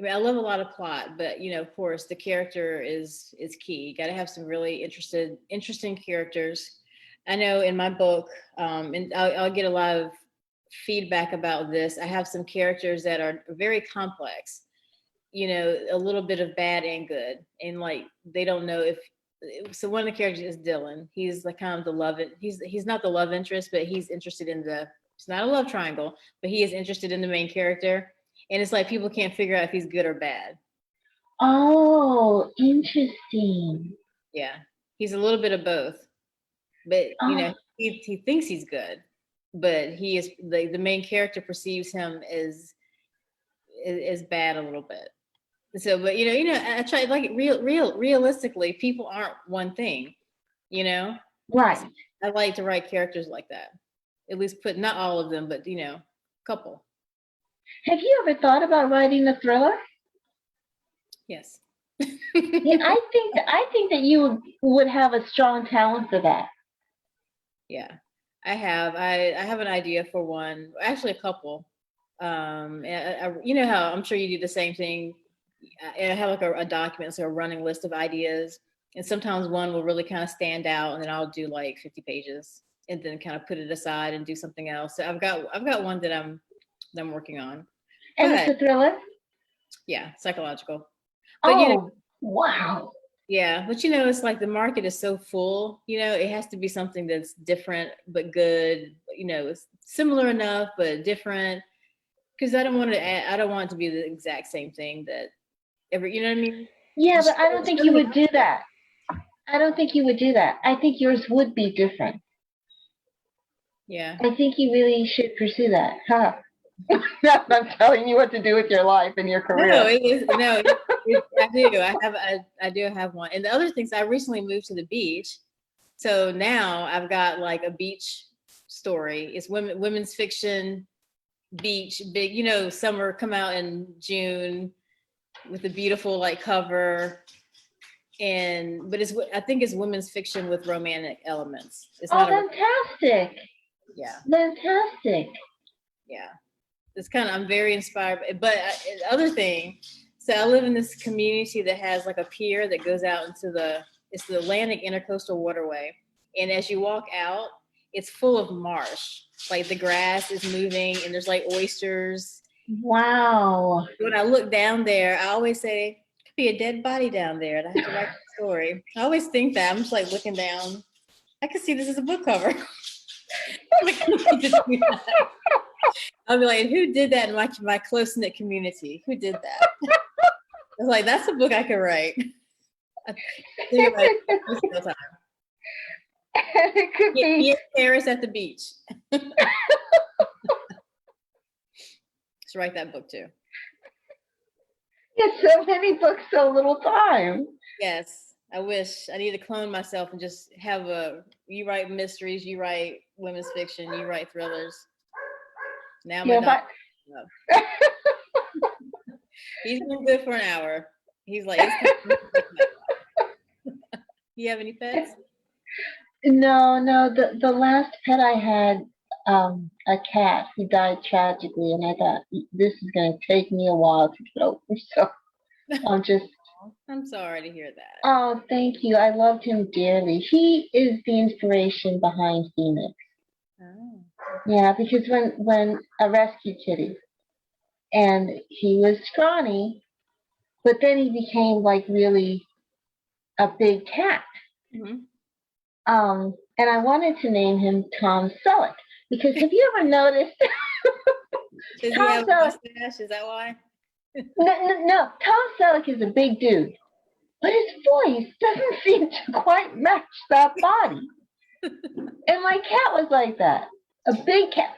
I love a lot of plot, but of course, the character is key. You got to have some really interesting characters. I know in my book, and I'll get a lot of feedback about this. I have some characters that are very complex. A little bit of bad and good, and like they don't know if. So one of the characters is Dylan. He's like kind of the love. He's not the love interest, but he's interested in the. It's not a love triangle, but he is interested in the main character, and it's like people can't figure out if he's good or bad. Oh, interesting. Yeah, he's a little bit of both, but Oh, he thinks he's good, but he is the main character perceives him as bad a little bit. So, but I try like realistically, people aren't one thing, you know. right. I like to write characters like that. At least put not all of them, but couple. Have you ever thought about writing a thriller? Yes. Yeah, I think that you would have a strong talent for that. Yeah, I have. I have an idea for one. Actually, a couple. You know how I'm sure you do the same thing. I have like a document, so a running list of ideas, and sometimes one will really kind of stand out, and then I'll do like 50 pages, and then kind of put it aside and do something else. So I've got one that I'm working on, And it's but a thriller? yeah, psychological. But Oh, wow. yeah, but it's like the market is so full, it has to be something that's different but good, it's similar enough but different, because I don't want it to be the exact same thing that every, you know what I mean? Yeah, but Just I don't think show you me would do that. I don't think you would do that. I think yours would be different. yeah. I think you really should pursue that. Huh. Now I'm telling you what to do with your life and your No, career. it is no, I do. I do have one. And the other things, I recently moved to the beach. So now I've got like a beach story. It's women's fiction, beach, big, summer come out in June with a beautiful like cover. But I think it's women's fiction with romantic elements. It's Oh, not a, fantastic. yeah, Fantastic. yeah. It's kind of, I'm very inspired. But other thing, so I live in this community that has like a pier that goes out into it's the Atlantic Intercoastal Waterway. And as you walk out, it's full of marsh. Like the grass is moving and there's like oysters. Wow. When I look down there, I always say, could be a dead body down there. And I have to write the story. I always think that. I'm just like looking down. I could see this as a book cover. I'll be like, who did that in my close knit community? Who did that? I was like, that's a book I could write. I think about it all the time. It could be. Yeah, Paris at the beach. Let's write that book too. It's so many books, so little time. Yes, I wish. I need to clone myself and just have you write mysteries, you write women's fiction, you write thrillers. Now my dog. He's been good for an hour. He's like, you have any pets? No. The last pet I had, a cat who died tragically, and I thought this is going to take me a while to get over. So I'm sorry to hear that. Oh, thank you. I loved him dearly. He is the inspiration behind Phoenix. Oh. Yeah, because when a rescue kitty, and he was scrawny, but then he became like really a big cat. Mhm. And I wanted to name him Tom Selleck because have you ever noticed Does he Tom have a Selleck? mustache? Is that why? No, Tom Selleck is a big dude, but his voice doesn't seem to quite match that body. And my cat was like that, a big cat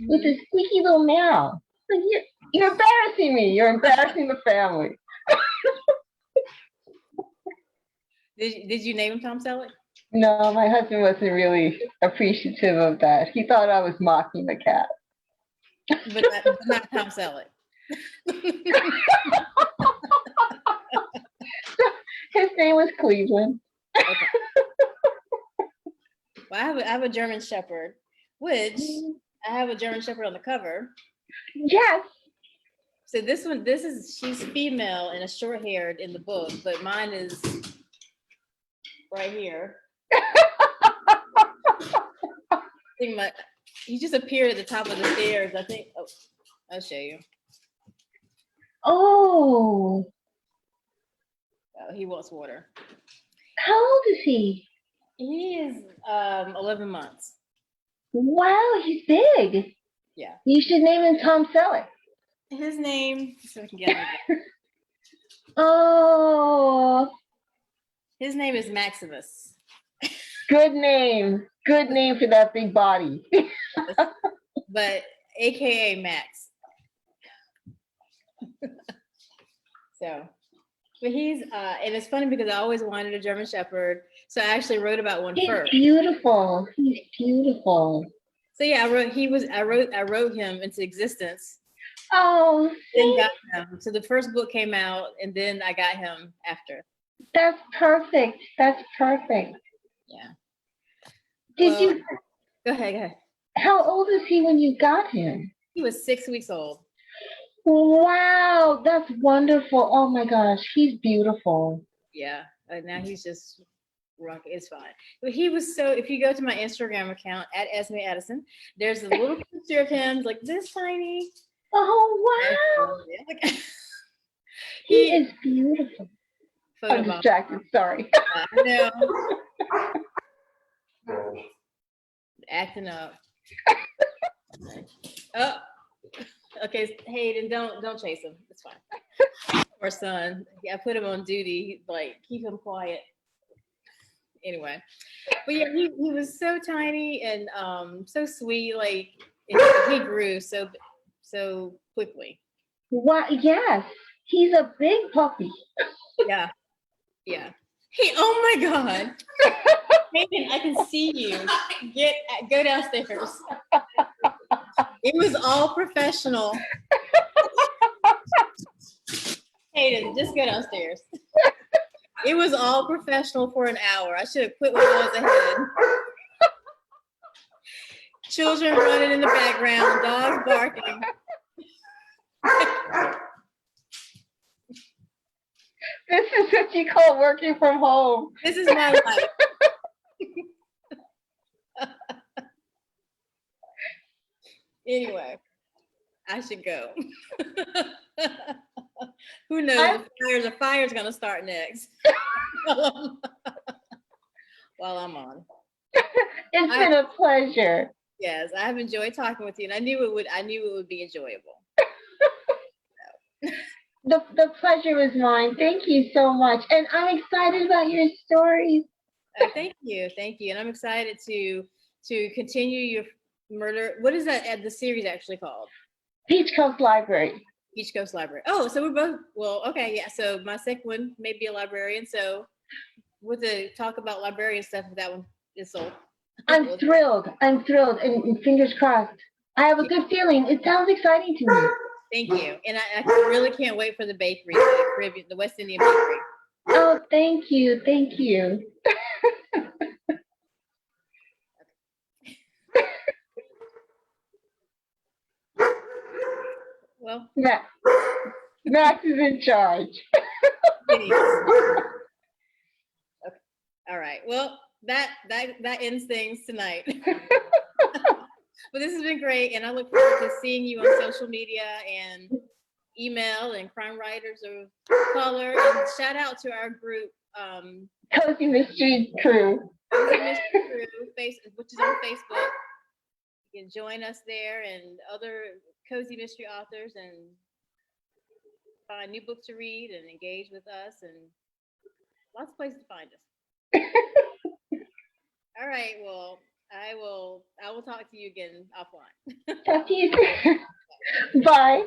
with Mhm. a squeaky little meow. Like, you're embarrassing me. You're embarrassing the family. Did you name him Tom Selleck? No, my husband wasn't really appreciative of that. He thought I was mocking the cat. But not Tom Selleck. His name was Cleveland. Okay. Well, I have a German Shepherd, which I have a German Shepherd on the cover. Yes. So she's female and a short haired in the book, but mine is right here. I think he just appeared at the top of the stairs. I think. Oh, I'll show you. Oh, Oh, he wants water. how old is he? He is 11 months. Wow, he's big. Yeah. You should name him Tom Selleck. His name, so I can get it. Oh, His name is Maximus. good name. Good name for that big body. But AKA Max. So, but he's and it's funny because I always wanted a German Shepherd, so I actually wrote about one He's first. beautiful. He's beautiful. So yeah, I wrote him into existence. Oh, Then got him. So the first book came out, and then I got him after. that's perfect. That's perfect. Yeah. Did you? Go ahead. How old is he when you got him? He was 6 weeks old. Wow, that's wonderful. Oh my gosh, he's beautiful. Yeah. And now he's just rocking. It's fine. But he was so. If you go to my Instagram account at Esme Addison, there's a little picture of him like this tiny. Oh wow, he is beautiful. I'm distracted. Sorry. I know. Acting up. Oh. Okay, Hayden, don't chase him. It's fine. Or son, I put him on duty. Like keep him quiet. Anyway, but yeah, he was so tiny and so sweet. Like he grew so quickly. Wow, yes, he's a big puppy. Yeah. Hey, oh my God, Hayden, I can see you. Go downstairs. It was all professional. Hayden, just go downstairs. It was all professional for an hour. I should have quit when I was ahead. Children running in the background, dogs barking. This is what you call working from home. This is my life. Anyway, I should go. Who knows? The fire's gonna start next. While I'm on. It's been a pleasure. Yes, I have enjoyed talking with you, and I knew it would be enjoyable. The pleasure was mine. Thank you so much. And I'm excited about your stories. Thank you, and I'm excited to continue your murder. What is that? The series actually called? Peach Coast Library. Peach Coast Library. Oh, so we're both okay. Yeah. So my second one may be a librarian. So with the talk about librarian stuff, that one is sold. I'm thrilled, and fingers crossed. I have a good feeling. It sounds exciting to me. Thank you, and I really can't wait for the bakery, the West Indian bakery. Oh, thank you. Well, Max is in charge. Okay. All right. Well, that ends things tonight. But this has been great, and I look forward to seeing you on social media and email and crime writers of color. And shout out to our group, Cozy Mystery Crew. Cozy Mystery Crew, which is on Facebook. You can join us there and other cozy mystery authors and find new books to read and engage with us, and lots of places to find us. All right, well, I will talk to you again offline. Talk to you soon. Bye.